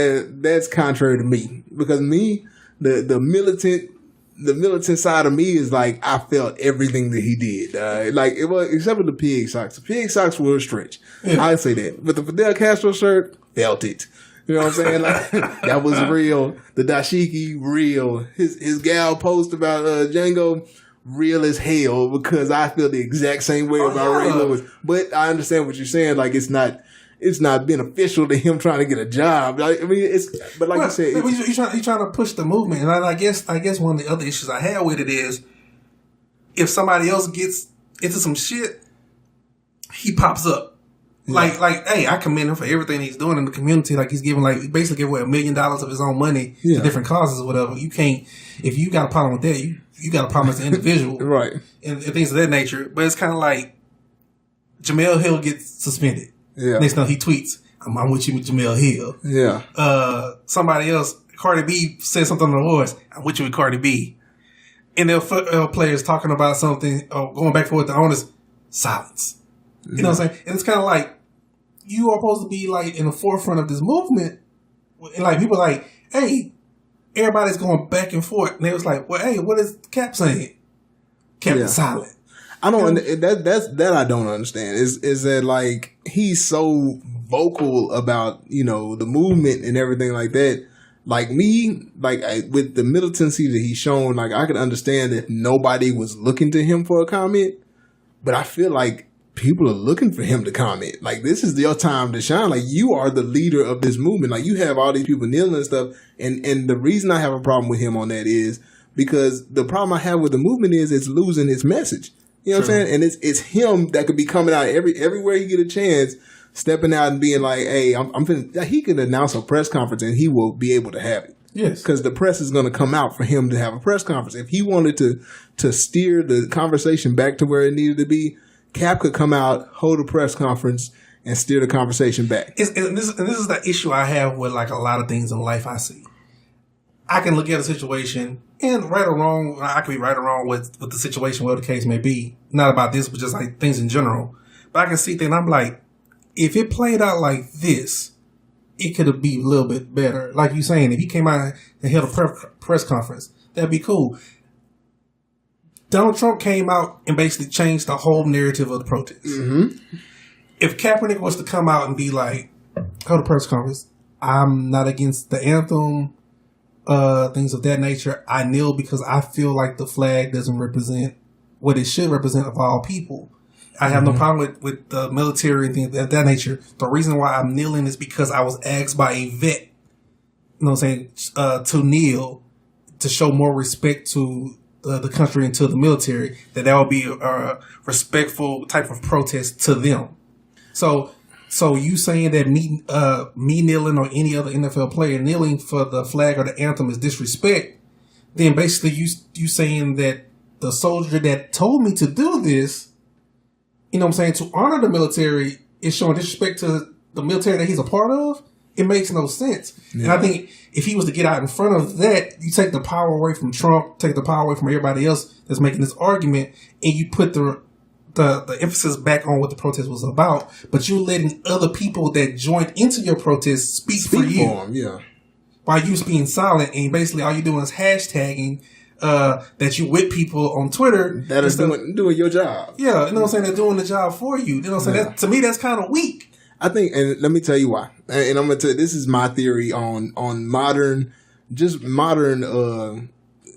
that's contrary to me. Because me, the militant side of me is like, I felt everything that he did. Like, it was, except for the pig socks. The pig socks were a stretch. Yeah. I'd say that. But the Fidel Castro shirt, felt it. You know what I'm saying? Like, that was real. The dashiki, real. His gal post about Django, real as hell, because I feel the exact same way about Ray Lewis. But I understand what you're saying. Like, it's not it's not beneficial to him trying to get a job. I mean, but like you said, you trying to push the movement, and I guess one of the other issues I have with it is if somebody else gets into some shit, he pops up. Yeah. Like, hey, I commend him for everything he's doing in the community. Like, he's giving, basically giving away $1 million of his own money to different causes or whatever. You can't, if you got a problem with that, you got a problem as an individual. Right. And things of that nature. But it's kind of like Jamel Hill gets suspended. Yeah. Next time he tweets, I'm with you with Jamel Hill. Yeah. Somebody else, Cardi B said something on the awards, I'm with you with Cardi B. NFL players talking about something, or going back and forth with the owners, silence. You know what I'm saying? And it's kind of like, you are supposed to be like in the forefront of this movement. And like people are like, hey, everybody's going back and forth. And they was like, well, hey, what is Cap saying? Cap is silent. I don't, that I don't understand. Is that like, he's so vocal about, the movement and everything like that. Like me, with the militancy that he's shown, like I could understand if nobody was looking to him for a comment. But I feel like people are looking for him to comment. Like, this is your time to shine. Like, you are the leader of this movement. Like, you have all these people kneeling and stuff. And the reason I have a problem with him on that is because the problem I have with the movement is it's losing its message. You know what I'm saying? And it's him that could be coming out everywhere he get a chance, stepping out and being like, hey, I'm finna, he can announce a press conference and he will be able to have it. Yes. Because the press is going to come out for him to have a press conference. If he wanted to steer the conversation back to where it needed to be, Cap could come out, hold a press conference, and steer the conversation back. And this is the issue I have with like a lot of things in life I see. I can look at a situation, and right or wrong, I could be right or wrong with the situation, whatever the case may be. Not about this, but just like things in general. But I can see things, and I'm like, if it played out like this, it could be a little bit better. Like you saying, if he came out and held a press conference, that'd be cool. Donald Trump came out and basically changed the whole narrative of the protest. Mm-hmm. If Kaepernick was to come out and be like, hold a press conference, I'm not against the anthem, things of that nature. I kneel because I feel like the flag doesn't represent what it should represent of all people. I have no problem with the military and things of that nature. The reason why I'm kneeling is because I was asked by a vet, you know what I'm saying, to kneel to show more respect to the country and to the military, that would be a respectful type of protest to them. So you saying that me kneeling or any other NFL player kneeling for the flag or the anthem is disrespect, then basically you saying that the soldier that told me to do this, you know what I'm saying, to honor the military is showing disrespect to the military that he's a part of? It makes no sense. Yeah. And I think if he was to get out in front of that, you take the power away from Trump, take the power away from everybody else that's making this argument, and you put the emphasis back on what the protest was about, but you're letting other people that joined into your protest speak for you. For them, yeah. While you being silent, and basically all you're doing is hashtagging that you with people on Twitter. That is doing your job. Yeah, you know what I'm saying? They're doing the job for you. You know what I'm saying? To me, that's kind of weak. I think, and let me tell you why. And I'm going to tell you, this is my theory on modern,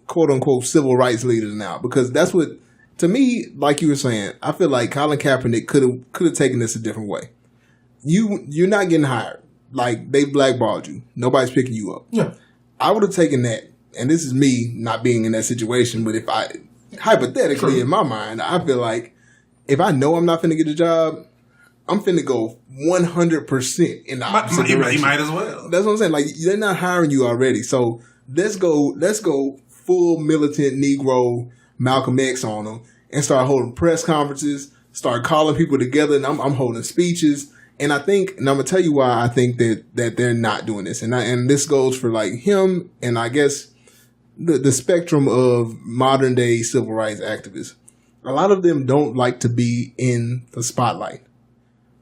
quote unquote, civil rights leaders now. Because that's what, to me, like you were saying, I feel like Colin Kaepernick could have taken this a different way. You're not getting hired. Like, they blackballed you. Nobody's picking you up. Yeah. I would have taken that, and this is me not being in that situation, but if I, hypothetically, in my mind, I feel like if I know I'm not finna get a job, I'm finna go 100% in the opposite direction. You might as well. That's what I'm saying. Like, they're not hiring you already. So let's go full militant Negro Malcolm X on them and start holding press conferences, start calling people together, and I'm holding speeches. And I think, and I'm gonna tell you why I think that they're not doing this. And this goes for like him and I guess the spectrum of modern day civil rights activists. A lot of them don't like to be in the spotlight.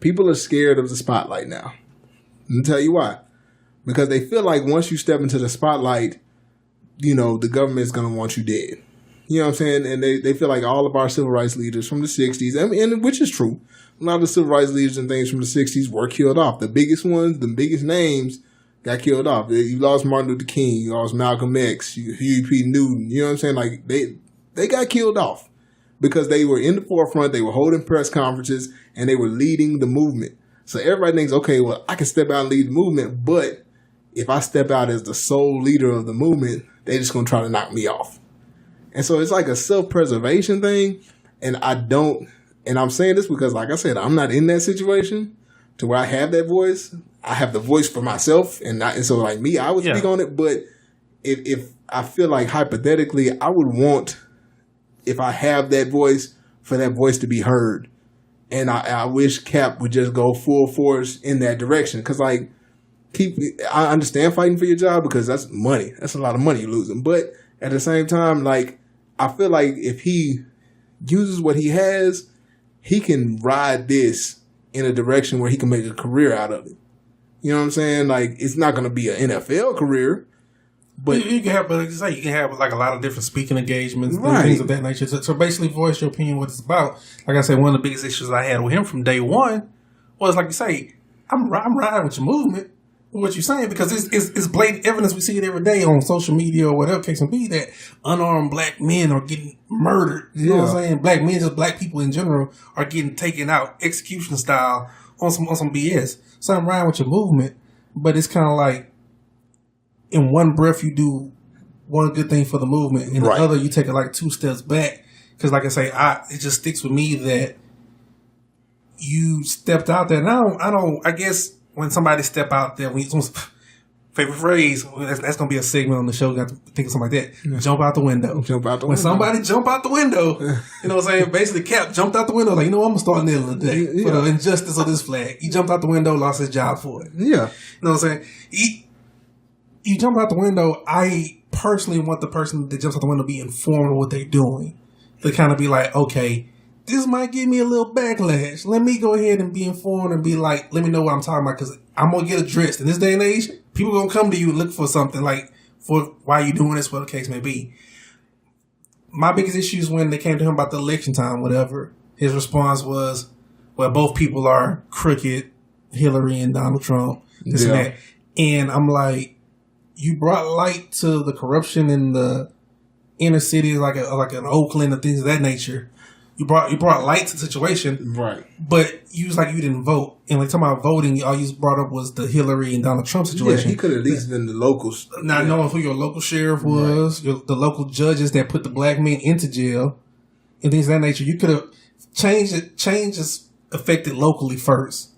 People are scared of the spotlight now. Let me tell you why. Because they feel like once you step into the spotlight, you know, the government is going to want you dead. You know what I'm saying? And they feel like all of our civil rights leaders from the 60s, and which is true, a lot of the civil rights leaders and things from the 60s were killed off. The biggest ones, the biggest names got killed off. You lost Martin Luther King, you lost Malcolm X, Huey P. Newton. You know what I'm saying? Like, they got killed off. Because they were in the forefront, they were holding press conferences, and they were leading the movement. So everybody thinks, okay, well, I can step out and lead the movement, but if I step out as the sole leader of the movement, they're just going to try to knock me off. And so it's like a self-preservation thing. And I'm saying this because, like I said, I'm not in that situation to where I have that voice. I have the voice for myself. And so like me, I would speak on it. But if I feel like hypothetically, I would want, if I have that voice, for that voice to be heard. And I wish Cap would just go full force in that direction. Because, like, I understand fighting for your job because that's money. That's a lot of money you're losing. But at the same time, like, I feel like if he uses what he has, he can ride this in a direction where he can make a career out of it. You know what I'm saying? Like, it's not going to be an NFL career. But you can have, like you say, you can have like a lot of different speaking engagements, and things of that nature. So basically, voice your opinion, what it's about. Like I said, one of the biggest issues I had with him from day one was, like you say, I'm riding with your movement, what you're saying, because it's blatant evidence. We see it every day on social media or whatever case may be that unarmed black men are getting murdered. You know what I'm saying? Black men, just black people in general, are getting taken out execution style on some BS. So I'm riding with your movement, but it's kind of like, in one breath, you do one good thing for the movement. In the other, you take it like 2 steps back. Because, like I say, it just sticks with me that you stepped out there. And I guess when somebody step out there, favorite phrase, that's going to be a segment on the show. You got to think of something like that. Jump out the window. When somebody jump out the window, you know what I'm saying? Basically, Cap jumped out the window. Like, I'm going to start kneeling today for the injustice of this flag. He jumped out the window, lost his job for it. Yeah. You know what I'm saying? You jump out the window, I personally want the person that jumps out the window to be informed of what they're doing. To kind of be like, okay, this might give me a little backlash. Let me go ahead and be informed and be like, let me know what I'm talking about, because I'm going to get addressed. In this day and age, people are going to come to you and look for something, like, for why you doing this, whatever the case may be. My biggest issue is when they came to him about the election time, whatever. His response was, well, both people are crooked, Hillary and Donald Trump, this and that. And I'm like, you brought light to the corruption in the inner cities, like an Oakland and things of that nature. You brought light to the situation, right? But you was like, you didn't vote, and like talking about voting, all you brought up was the Hillary and Donald Trump situation. Yeah, he could have at least been the locals, not knowing who your local sheriff was, the local judges that put the black men into jail, and things of that nature. You could have changed it. Change is affected locally first.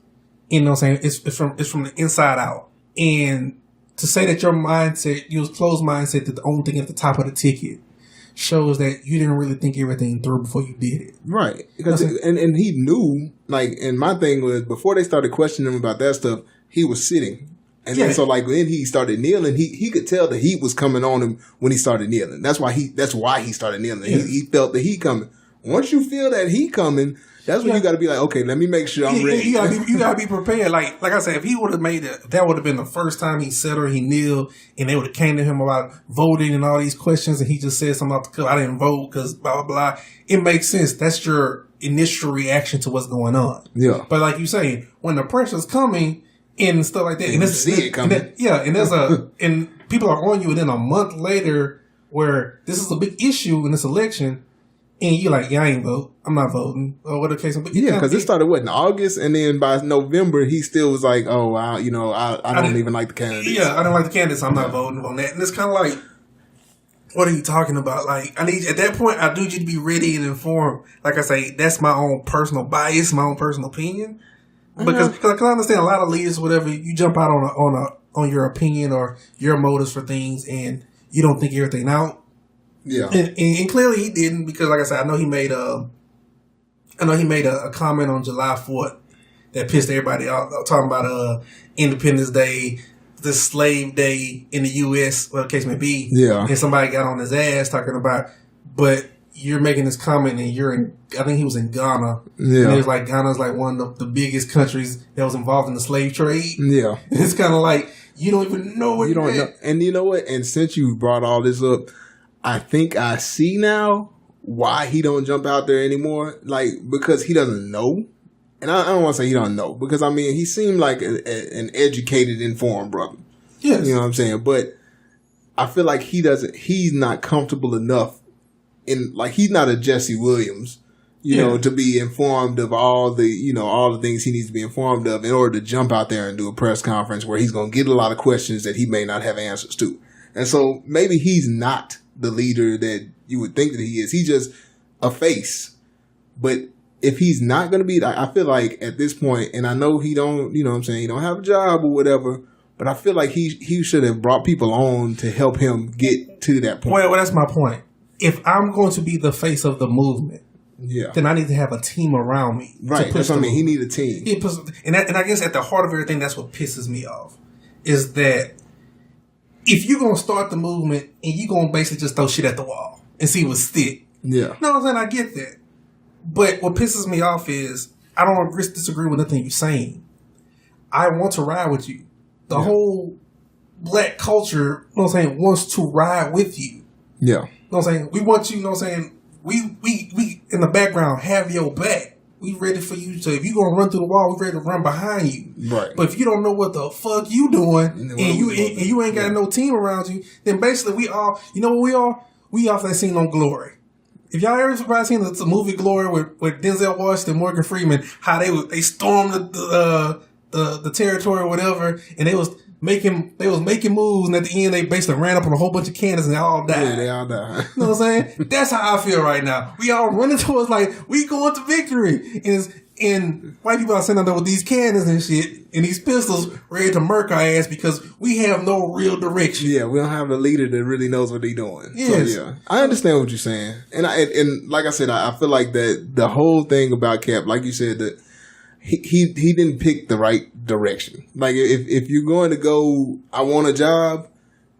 You know what I'm saying? It's from the inside out. And to say that your closed mindset, that the only thing at the top of the ticket, shows that you didn't really think everything through before you did it. Right. Because and he knew, like, and my thing was, before they started questioning him about that stuff, he was sitting. And then so, like, when he started kneeling, he could tell the heat was coming on him when he started kneeling. That's why he started kneeling. Yeah. He felt the heat coming. Once you feel that heat coming, that's when you got to be like, okay, let me make sure I'm ready. You gotta be prepared. Like I said, if he would have made it, that would have been the first time he said or he kneeled, and they would have came to him about voting and all these questions, and he just said something about I didn't vote because blah blah blah. It makes sense. That's your initial reaction to what's going on. Yeah. But like you say, when the pressure's coming and stuff like that, and you see it coming. And people are on you, and then a month later, where this is a big issue in this election. And you're like, I ain't vote. I'm not voting. Or what the case. But because it started in August, and then by November he still was like, oh, I don't even like the candidates. Yeah, I don't like the candidates. I'm not voting on that. And it's kind of like, what are you talking about? Like, at that point, I need you to be ready and informed. Like I say, that's my own personal bias, my own personal opinion. Because I understand a lot of leaders, whatever, you jump out on your opinion or your motives for things, and you don't think everything out. Yeah, and clearly he didn't, because like I said, I know he made a comment on July 4th that pissed everybody off, talking about Independence Day, the slave day in the U.S., whatever the case may be. Yeah, and somebody got on his ass talking about, but you're making this comment and I think he was in Ghana. Yeah, and it was like Ghana's like one of the biggest countries that was involved in the slave trade. Yeah, it's kind of like you don't even know what you don't know. And you know what? And since you brought all this up, I think I see now why he don't jump out there anymore. Like, because he doesn't know. And I don't want to say he don't know. Because, I mean, he seemed like an educated, informed brother. Yes. You know what I'm saying? But I feel like he's not comfortable enough he's not a Jesse Williams. you know, to be informed of all the things he needs to be informed of in order to jump out there and do a press conference where he's going to get a lot of questions that he may not have answers to. And so maybe he's not the leader that you would think that he is. He's just a face. But if he's not going to be, I feel like at this point, and I know he don't, you know what I'm saying, he don't have a job or whatever, but I feel like he should have brought people on to help him get to that point. Well, that's my point. If I'm going to be the face of the movement, then I need to have a team around me. Right. That's what I mean. He need a team. And I guess at the heart of everything, that's what pisses me off. Is that if you're going to start the movement and you're going to basically just throw shit at the wall and see what stick. Yeah. No, I'm saying I get that. But what pisses me off is I don't disagree with nothing you're saying. I want to ride with you. The whole black culture, you know what I'm saying, wants to ride with you. Yeah. You know what I'm saying? We want you, you know what I'm saying, we in the background have your back. We ready for you to, if you're going to run through the wall, we ready to run behind you. Right. But if you don't know what the fuck you doing and you ain't got no team around you, then basically we all, you know what we are? We off that scene on Glory. If y'all ever seen the movie Glory with Denzel Washington and Morgan Freeman, how they stormed the territory or whatever, and they was making moves, and at the end they basically ran up on a whole bunch of cannons and they all died. Yeah, they all died. You know what I'm saying? That's how I feel right now. We all running towards like we going to victory, and white people are sitting out there with these cannons and shit and these pistols ready to murk our ass because we have no real direction. Yeah, we don't have a leader that really knows what they're doing. Yes. So, yeah, I understand what you're saying, and like I said, I feel like that the whole thing about Cap, like you said, that he didn't pick the right direction. Like if you're going to go, I want a job,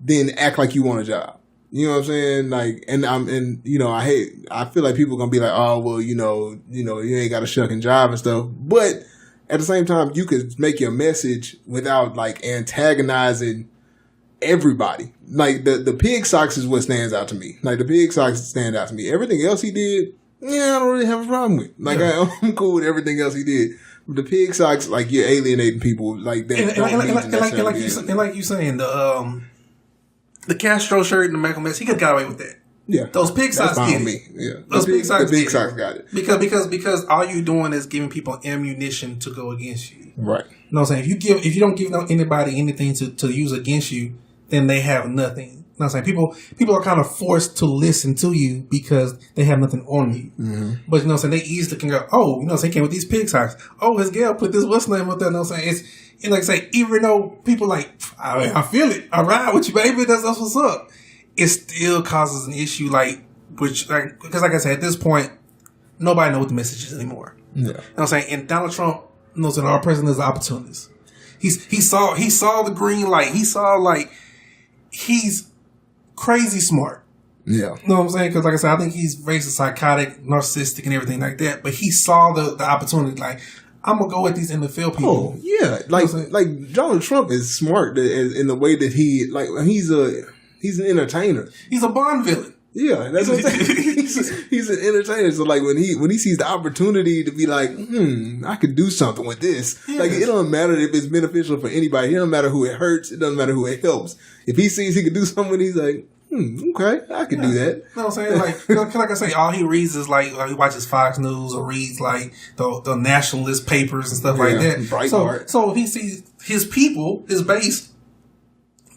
then act like you want a job. You know what I'm saying? Like, and you know, I feel like people are gonna be like, oh well, you know, you ain't got a shucking job and stuff, but at the same time, you could make your message without like antagonizing everybody. Like the pig socks is what stands out to me. Like the pig socks stand out to me. Everything else he did, I don't really have a problem with. Like I'm cool with everything else he did. The pig socks, like you're alienating people like that. And like you saying the Castro shirt and the Malcolm X, he could have got away with that. Yeah, those pig socks did me. it. Yeah, those pig socks got it because all you doing is giving people ammunition to go against you. Right. You know what I'm saying? If you don't give anybody anything to use against you, then they have nothing. You know what I'm saying? People are kind of forced to listen to you because they have nothing on you. Mm-hmm. But you know what I'm saying? They easily can go, oh, you know what I'm saying? Came with these pig socks. Oh, his gal put this what's name with that. You know what I'm saying? It's like I say, even though people like, I feel it. I ride with you, baby. That's what's up. It still causes an issue, because like I said, at this point, nobody knows what the message is anymore. Yeah. You know what I'm saying? And Donald Trump knows that our president is an opportunist. He saw the green light. He saw he's crazy smart. Yeah. You know what I'm saying? Because like I said, I think he's racist, psychotic, narcissistic, and everything like that. But he saw the opportunity. Like, I'm gonna go at these NFL people. Oh yeah, like Donald Trump is smart in the way that he's an entertainer. He's a Bond villain. Yeah, that's what I'm saying. he's an entertainer. So like when he sees the opportunity to be like, I could do something with this. Yes. Like it don't matter if it's beneficial for anybody. It don't matter who it hurts. It doesn't matter who it helps. If he sees he can do something, he's like, okay, I can do that. You know what I'm saying? Like I say, all he reads is he watches Fox News or reads the nationalist papers and stuff like that. Breitbart. So he sees his people, his base.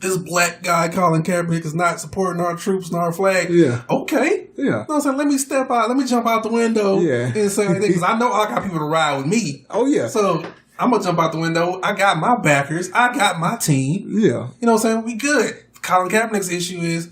This black guy Colin Kaepernick is not supporting our troops and our flag. Yeah. Okay. Yeah. You know what I'm saying? Let me step out. Let me jump out the window. Yeah. And say like that. Because I know I got people to ride with me. Oh, yeah. So I'm going to jump out the window. I got my backers. I got my team. Yeah. You know what I'm saying? We good. Colin Kaepernick's issue is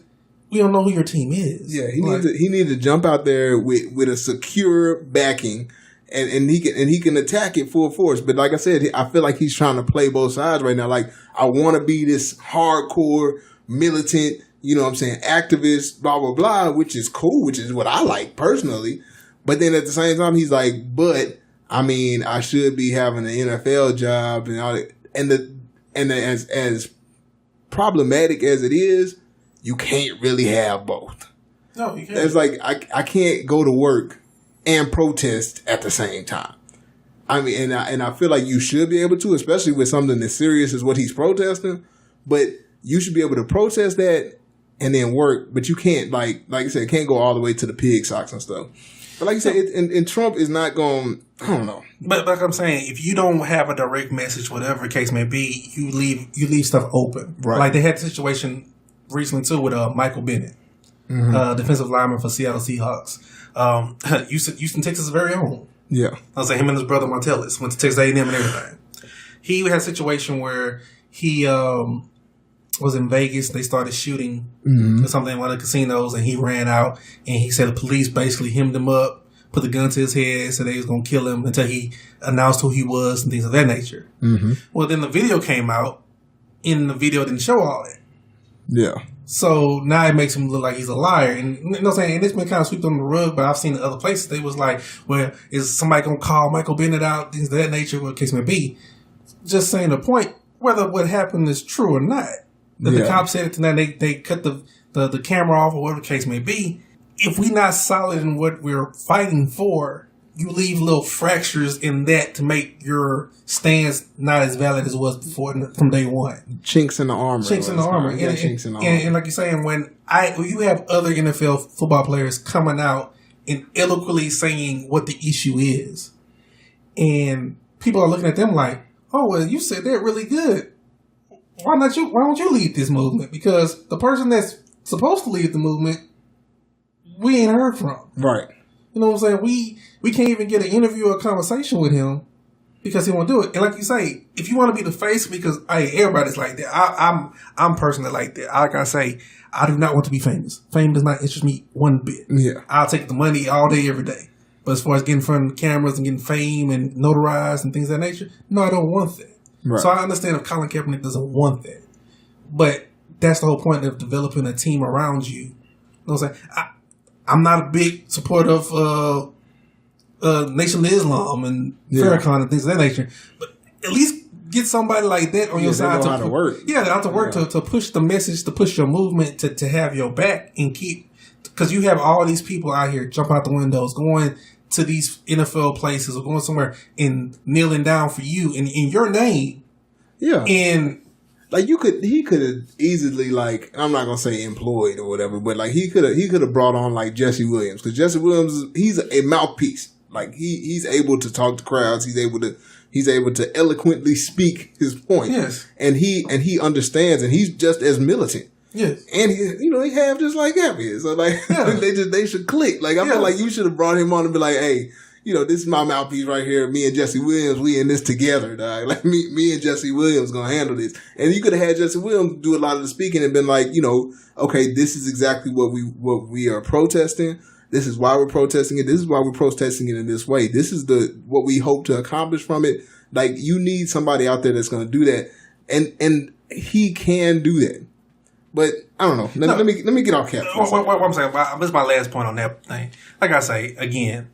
we don't know who your team is. Yeah. He needs to jump out there with a secure backing. And he can attack it full force. But like I said, I feel like he's trying to play both sides right now. Like, I want to be this hardcore, militant, you know what I'm saying, activist, blah, blah, blah, which is cool, which is what I like personally. But then at the same time, he's like, but, I mean, I should be having an NFL job and all that. And as problematic as it is, you can't really have both. No, you can't. It's like, I can't go to work and protest at the same time. I mean, and I feel like you should be able to, especially with something as serious as what he's protesting. But you should be able to protest that and then work. But you can't, like I said, can't go all the way to the pig socks and stuff. But like you said, and Trump is not going. I don't know. But like I'm saying, if you don't have a direct message, whatever the case may be, you leave stuff open. Right. Like they had a situation recently too with Michael Bennett, defensive lineman for Seattle Seahawks. Houston, Texas' very own. Yeah. I was saying him and his brother Martellus went to Texas A&M and everything. He had a situation where he was in Vegas. They started shooting or something in one of the casinos, and he ran out. And he said the police basically hemmed him up, put the gun to his head, said they was going to kill him until he announced who he was and things of that nature. Mm-hmm. Well, then the video came out, and the video didn't show all that. Yeah. So now it makes him look like he's a liar. And you know what I'm saying? And it's been kind of swept under the rug, but I've seen in other places they was like, well, is somebody going to call Michael Bennett out, things of that nature, what the case may be. Just saying the point, whether what happened is true or not. The cops said it tonight, they cut the camera off or whatever the case may be. If we're not solid in what we're fighting for, you leave little fractures in that to make your stance not as valid as it was before from day one. Chinks in the armor. Chinks in the armor. And like you're saying, when you have other NFL football players coming out and eloquently saying what the issue is, and people are looking at them like, oh, well, you said they're really good. Why don't you lead this movement? Because the person that's supposed to lead the movement, we ain't heard from. Right. You know what I'm saying? We can't even get an interview or a conversation with him because he won't do it. And like you say, if you want to be the face, because everybody's like that. I'm personally like that. Like I say, I do not want to be famous. Fame does not interest me one bit. Yeah. I'll take the money all day, every day. But as far as getting in front of the cameras and getting fame and notarized and things of that nature, no, I don't want that. Right. So I understand if Colin Kaepernick doesn't want that. But that's the whole point of developing a team around you. You know what I'm saying? I'm not a big supporter of Nation of Islam and Farrakhan and things of that nature. But at least get somebody like that on your side to work. Yeah, they have to work to push the message, to push your movement, to have your back and keep. Because you have all these people out here jump out the windows, going to these NFL places or going somewhere and kneeling down for you in your name. Yeah. And like he could have easily, like, I'm not gonna say employed or whatever, but like he could have brought on like Jesse Williams, because Jesse Williams, he's a mouthpiece. Like he's able to talk to crowds. He's able to eloquently speak his point. Yes. And he understands, and he's just as militant. Yes. And he have just like Happy is. So like they should click. Like I feel like you should have brought him on and be like, hey, this is my mouthpiece right here. Me and Jesse Williams, we in this together, dog. Like me and Jesse Williams gonna handle this. And you could have had Jesse Williams do a lot of the speaking and been like, okay, this is exactly what we are protesting. This is why we're protesting it. This is why we're protesting it in this way. This is what we hope to accomplish from it. Like you need somebody out there that's gonna do that, and he can do that. But I don't know. Let me get off Cap. What I'm saying, this is my last point on that thing. Like I say again,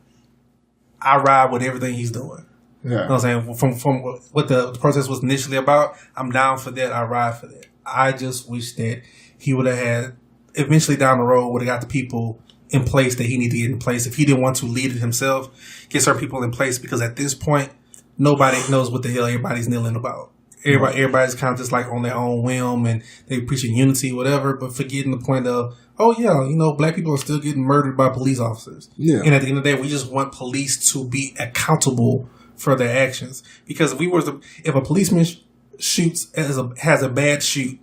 I ride with everything he's doing. Yeah. You know what I'm saying? From what the protest was initially about, I'm down for that. I ride for that. I just wish that he would have had, eventually down the road, would have got the people in place that he needed to get in place. If he didn't want to lead it himself, get certain people in place, because at this point, nobody knows what the hell everybody's kneeling about. Everybody's kind of just like on their own whim, and they preaching unity, whatever, but forgetting the point of, black people are still getting murdered by police officers. Yeah. And at the end of the day, we just want police to be accountable for their actions. Because if a policeman has a bad shoot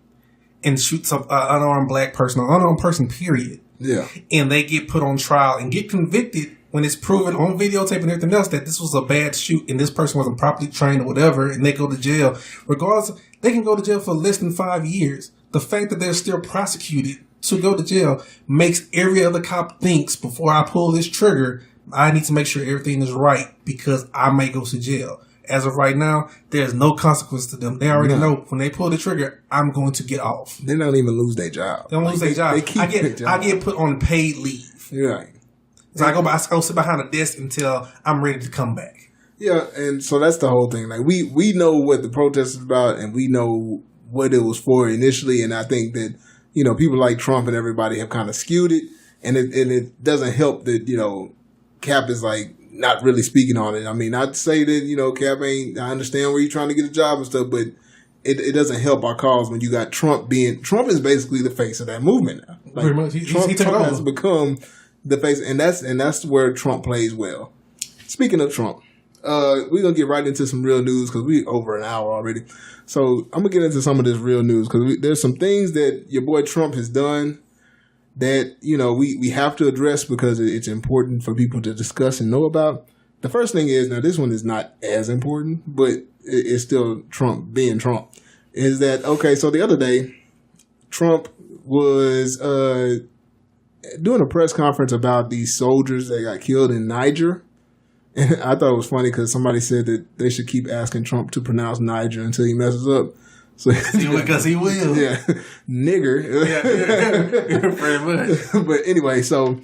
and shoots an unarmed black person or unarmed person, period. Yeah. And they get put on trial and get convicted when it's proven on videotape and everything else that this was a bad shoot and this person wasn't properly trained or whatever, and they go to jail. Regardless, they can go to jail for less than 5 years. The fact that they're still prosecuted to go to jail makes every other cop thinks, before I pull this trigger, I need to make sure everything is right because I may go to jail. As of right now, there's no consequence to them. They already know when they pull the trigger, I'm going to get off. They don't even lose their job. They don't lose their job. I get put on paid leave. Right. So I go sit behind a desk until I'm ready to come back. Yeah, and so that's the whole thing. Like we know what the protest is about, and we know what it was for initially. And I think that people like Trump and everybody have kind of skewed it, and it doesn't help that Cap is like not really speaking on it. I mean, not to say that Cap ain't. I understand where you're trying to get a job and stuff, but it doesn't help our cause when you got Trump is basically the face of that movement now. Like, pretty much, Trump has become the face, and that's where Trump plays well. Speaking of Trump, we're gonna get right into some real news because we over an hour already. So I'm gonna get into some of this real news because there's some things that your boy Trump has done that we have to address because it's important for people to discuss and know about. The first thing is, now this one is not as important, but it's still Trump being Trump. Is that okay? So the other day, Trump was doing a press conference about these soldiers that got killed in Niger. And I thought it was funny because somebody said that they should keep asking Trump to pronounce Niger until he messes up. So because he will. Yeah. Nigger. Yeah. Pretty much. But anyway, so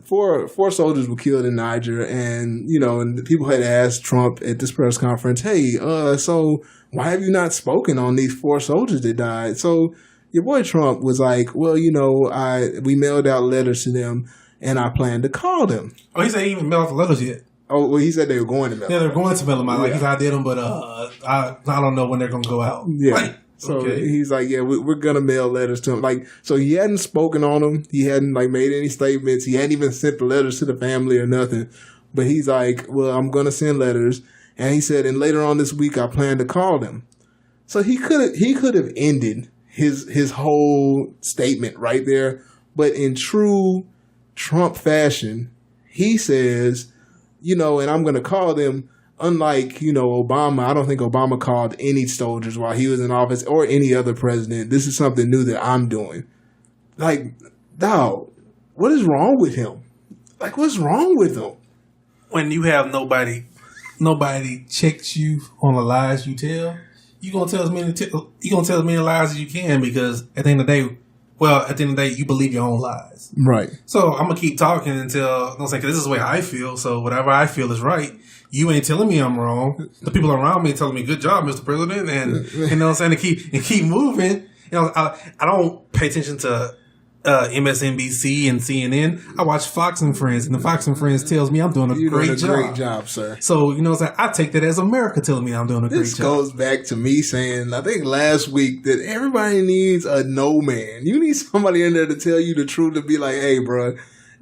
four soldiers were killed in Niger, and and people had asked Trump at this press conference, hey, so why have you not spoken on these 4 soldiers that died? So your boy Trump was like, well, we mailed out letters to them, and I plan to call them. Oh, he said he even mailed out the letters yet. Oh, well, he said they were going to mail. Yeah, they're going to mail them out. Like, I did them, but I don't know when they're going to go out. Yeah. Like, so okay. He's like, yeah, we're going to mail letters to him. Like, so he hadn't spoken on them. He hadn't made any statements. He hadn't even sent the letters to the family or nothing. But he's like, well, I'm going to send letters. And he said, and later on this week, I plan to call them. So he could have ended his whole statement right there. But in true Trump fashion, he says, and I'm going to call them. Unlike, Obama, I don't think Obama called any soldiers while he was in office or any other president. This is something new that I'm doing. Like, dog, what is wrong with him? Like, what's wrong with him? When you have nobody checks you on the lies you tell, you're going to tell as many lies as you can because at the end of the day, you believe your own lies. Right. So I'm going to keep talking until, cause this is the way I feel. So whatever I feel is right. You ain't telling me I'm wrong. The people around me telling me, good job, Mr. President. And, you know what I'm saying? And keep moving. I don't pay attention to MSNBC and CNN. I watch Fox and Friends, and the Fox and Friends tells me I'm doing a great job. Great job, sir. So, I take that as America telling me I'm doing a great job. This goes back to me saying, I think last week, that everybody needs a no man. You need somebody in there to tell you the truth, to be like, hey, bro,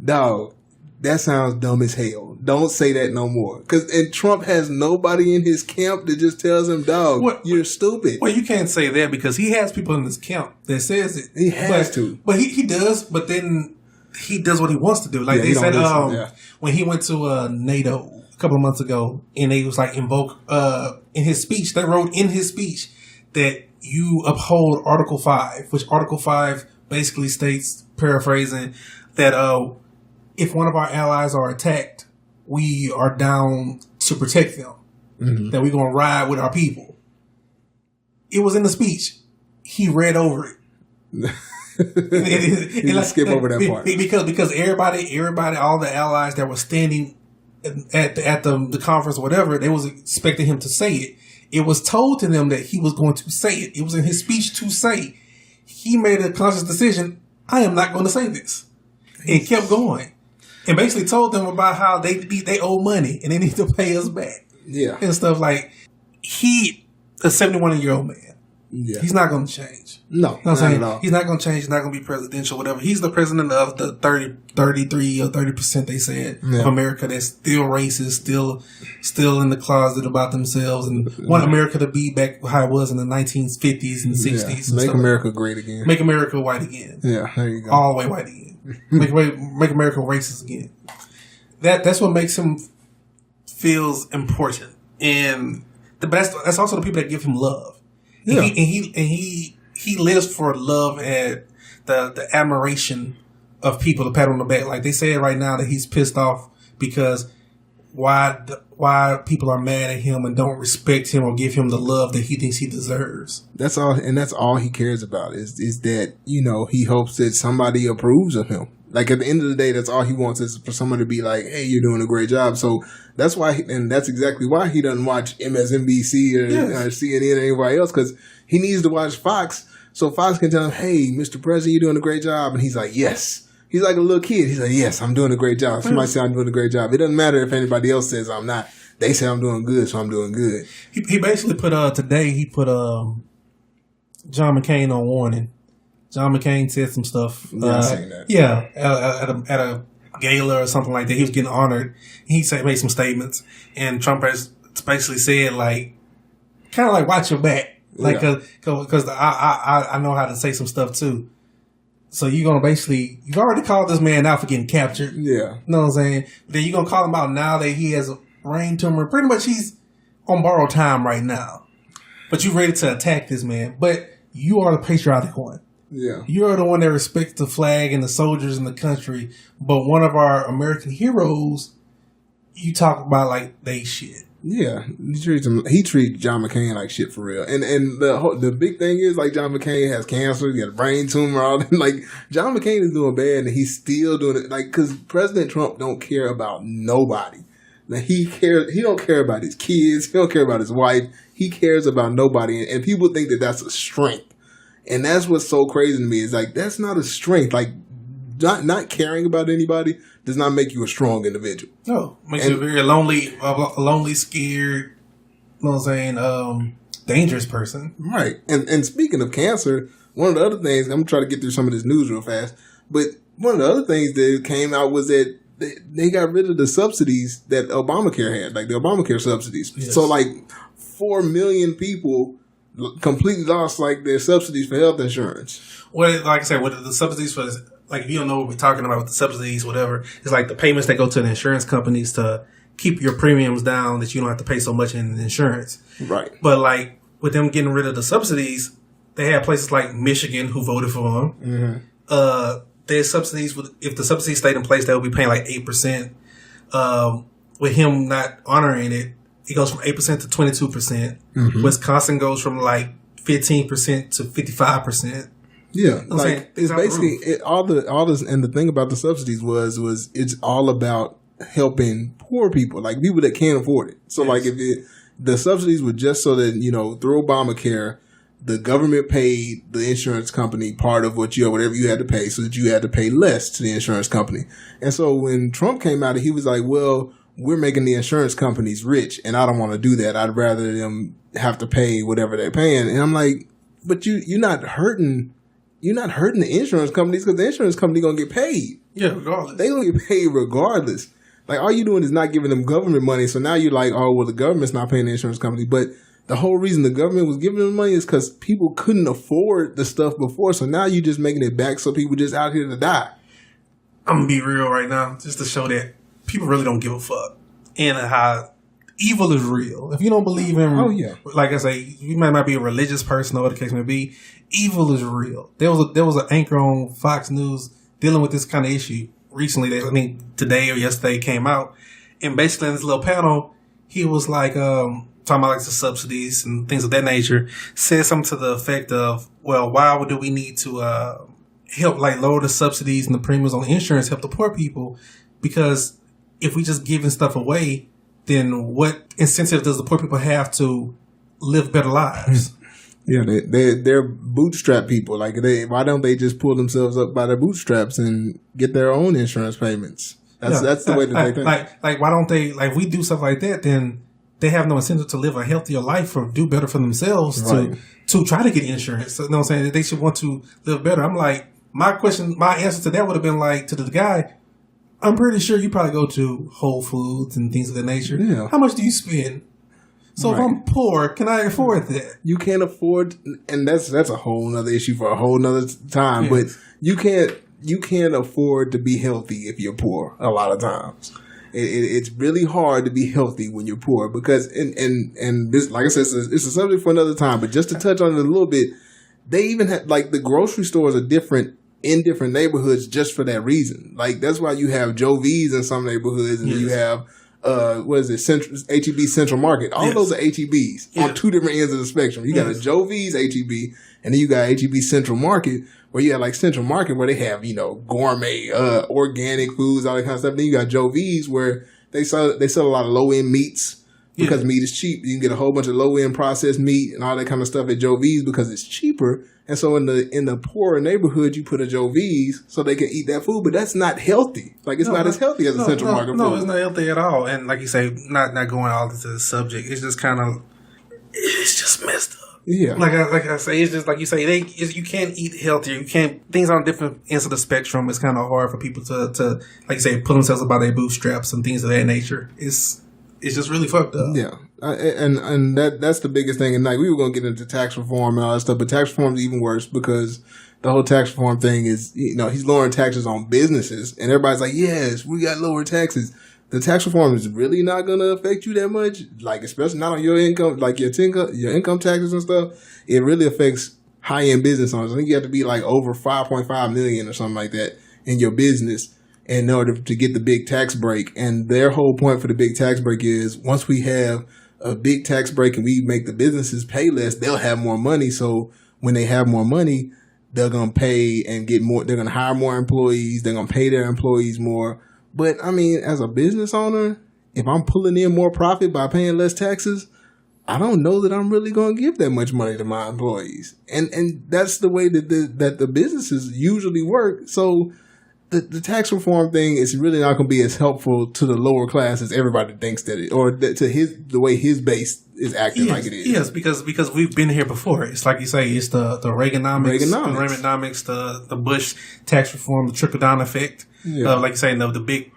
dog, that sounds dumb as hell. Don't say that no more. And Trump has nobody in his camp that just tells him, dog, you're stupid. Well, you can't say that because he has people in his camp that says it. He has to. But he does, but then he does what he wants to do. Like they said, when he went to NATO a couple of months ago, and they was like invoke in his speech, they wrote in his speech that you uphold Article 5, which Article 5 basically states, paraphrasing, that if one of our allies are attacked, we are down to protect them. Mm-hmm. That we're going to ride with our people. It was in the speech. He read over it. He didn't skip over that part. Because everybody, all the allies that were standing at the conference or whatever, they was expecting him to say it. It was told to them that he was going to say it. It was in his speech to say. He made a conscious decision, I am not going to say this. And kept going. And basically told them about how they owe money and they need to pay us back. Yeah. And stuff like, he, a 71-year-old man, he's not going to change. No, not at all. He's not going to change. He's not going to be presidential, whatever. He's the president of the 33 or 30% they said of America that's still racist, still in the closet about themselves and want America to be back how it was in the 1950s and 60s. Make America great again. Make America white again. Yeah, there you go. All the way white again. Make America racist again. That's what makes him feels important, and that's also the people that give him love. Yeah, and he lives for love and the admiration of people to pat on the back. Like they say right now that he's pissed off because why people are mad at him and don't respect him or give him the love that he thinks he deserves. That's all, and that's all he cares about is that he hopes that somebody approves of him. Like at the end of the day, that's all he wants is for someone to be like, "Hey, you're doing a great job." So that's why, and that's exactly why he doesn't watch MSNBC or CNN or anybody else, because he needs to watch Fox so Fox can tell him, "Hey, Mr. President, you're doing a great job," and he's like, "Yes." He's like a little kid. He's like, "Yes, I'm doing a great job." Somebody say I'm doing a great job. It doesn't matter if anybody else says I'm not. They say I'm doing good, so I'm doing good. He basically put today he put John McCain on warning. John McCain said some stuff. Yeah, I seen that. Yeah, at gala or something like that. He was getting honored. He made some statements, and Trump has basically said like, kind of like watch your back, like because I know how to say some stuff too. So you've already called this man out for getting captured. Yeah, you know what I'm saying? Then you're gonna call him out now that he has a brain tumor. Pretty much, he's on borrowed time right now. But you're ready to attack this man. But you are the patriotic one. Yeah. You're the one that respects the flag and the soldiers in the country. But one of our American heroes, you talk about like they shit. Yeah. He treats John McCain like shit for real. And the big thing is like John McCain has cancer, he got a brain tumor, all that. Like John McCain is doing bad and he's still doing it. Like, because President Trump don't care about nobody. Like he don't care about his kids. He don't care about his wife. He cares about nobody. And people think that that's a strength. And that's what's so crazy to me is like, that's not a strength. Like not caring about anybody does not make you a strong individual. No. Makes you a very lonely, scared, you know what I'm saying, dangerous person. Right. And speaking of cancer, one of the other things, I'm going to try to get through some of this news real fast, but one of the other things that came out was that they got rid of the subsidies that Obamacare had, like the Obamacare subsidies. Yes. So like 4 million people completely lost like their subsidies for health insurance. Well, like I said, with the subsidies for, like if you don't know what we're talking about with the subsidies, whatever, it's like the payments that go to the insurance companies to keep your premiums down that you don't have to pay so much in insurance. Right. But like with them getting rid of the subsidies, they had places like Michigan who voted for them. Mm-hmm. Their subsidies, if the subsidies stayed in place, they would be paying like 8%. With him not honoring it, it goes from 8% to 22%. Mm-hmm. Wisconsin goes from like 15% to 55%. Yeah, like it's basically all this, and the thing about the subsidies was it's all about helping poor people, like people that can't afford it. So yes. Like the subsidies were just so that, you know, through Obamacare, the government paid the insurance company part of whatever you had to pay, so that you had to pay less to the insurance company. And so when Trump came out, he was like, well, we're making the insurance companies rich, and I don't want to do that. I'd rather them have to pay whatever they're paying. And I'm like, but you're not hurting the insurance companies, because the insurance company gonna get paid. Yeah, regardless. They gonna get paid regardless. Like all you're doing is not giving them government money. So now you're like, oh well, the government's not paying the insurance company, but the whole reason the government was giving them money is because people couldn't afford the stuff before. So now you're just making it back so people just out here to die. I'm going to be real right now, just to show that people really don't give a fuck. And how evil is real. If you don't believe in, like I say, you might not be a religious person or whatever the case may be, evil is real. There was an anchor on Fox News dealing with this kind of issue recently. I think today or yesterday came out. And basically in this little panel, he was like, talking about like the subsidies and things of that nature, said something to the effect of, well, why do we need to help like lower the subsidies and the premiums on insurance, help the poor people? Because if we just giving stuff away, then what incentive does the poor people have to live better lives? Yeah, they're bootstrap people. Like, why don't they just pull themselves up by their bootstraps and get their own insurance payments? That's the way that they think. Like, why don't they, like, we do stuff like that, then they have no incentive to live a healthier life or do better for themselves to try to get insurance. So, you know what I'm saying? They should want to live better. I'm like, my answer to that would have been like, to the guy, I'm pretty sure you probably go to Whole Foods and things of that nature. Yeah. How much do you spend? So if I'm poor, can I afford that? You can't afford, and that's a whole nother issue for a whole nother time. Yes. But you can't afford to be healthy if you're poor. A lot of times, it's really hard to be healthy when you're poor because and this, like I said, it's a subject for another time. But just to touch on it a little bit, they even have like the grocery stores are different in different neighborhoods just for that reason. Like that's why you have Joe V's in some neighborhoods, and you have. What is it? HEB Central Market. All those are HEBs on two different ends of the spectrum. You got a Joe V's HEB, and then you got HEB Central Market, where you have like Central Market, where they have gourmet, organic foods, all that kind of stuff. Then you got Joe V's, where they sell a lot of low end meats because meat is cheap. You can get a whole bunch of low end processed meat and all that kind of stuff at Joe V's because it's cheaper. And so in the poorer neighborhood, you put a Joe V's so they can eat that food, but that's not healthy. Like it's not as healthy as a Central Market food. No, it's not healthy at all. And like you say, not going all into the subject. It's just kind of, it's just messed up. Yeah. Like I say, it's just like you say, you can't eat healthier. You can't, things on different ends of the spectrum. It's kind of hard for people to, like you say, pull themselves up by their bootstraps and things of that nature. It's just really fucked up. Yeah. And that's the biggest thing. And like, we were going to get into tax reform and all that stuff, but tax reform is even worse because the whole tax reform thing is, he's lowering taxes on businesses and everybody's like, yes, we got lower taxes. The tax reform is really not going to affect you that much, like especially not on your income, like your income taxes and stuff. It really affects high-end business owners. I think you have to be like over 5.5 million or something like that in your business in order to get the big tax break. And their whole point for the big tax break is once we have a big tax break and we make the businesses pay less, they'll have more money. So when they have more money, they're going to pay and get more. They're going to hire more employees. They're going to pay their employees more. But I mean, as a business owner, if I'm pulling in more profit by paying less taxes, I don't know that I'm really going to give that much money to my employees. And that's the way that the businesses usually work. So the tax reform thing is really not going to be as helpful to the lower class as everybody thinks that it, or to the way his base is acting like it is. Yes, because we've been here before. It's like you say, it's the Reaganomics, the Bush tax reform, the trickle down effect. Yeah. Like you say, the big,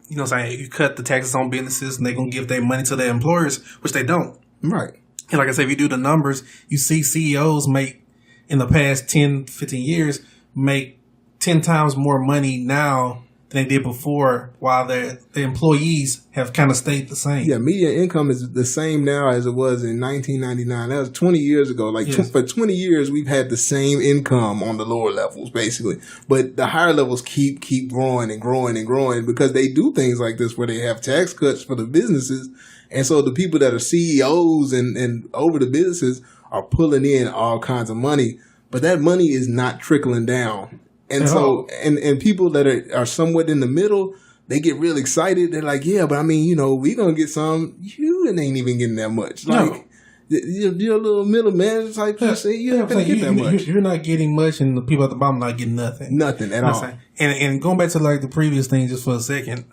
you cut the taxes on businesses and they're going to give their money to their employers, which they don't. Right. And like I say, if you do the numbers, you see CEOs make, in the past 10, 15 years, make 10 times more money now than they did before, while the employees have kind of stayed the same. Yeah, median income is the same now as it was in 1999. That was 20 years ago. Like for 20 years, we've had the same income on the lower levels, basically. But the higher levels keep growing and growing and growing because they do things like this where they have tax cuts for the businesses. And so the people that are CEOs and over the businesses are pulling in all kinds of money. But that money is not trickling down. And so, and people that are somewhat in the middle, they get real excited. They're like, yeah, but I mean, we're going to get some. You ain't even getting that much. Like, you're a little middleman type person. You're not going to get that much. You're not getting much, and the people at the bottom not getting nothing. Nothing at all. And going back to like the previous thing just for a second,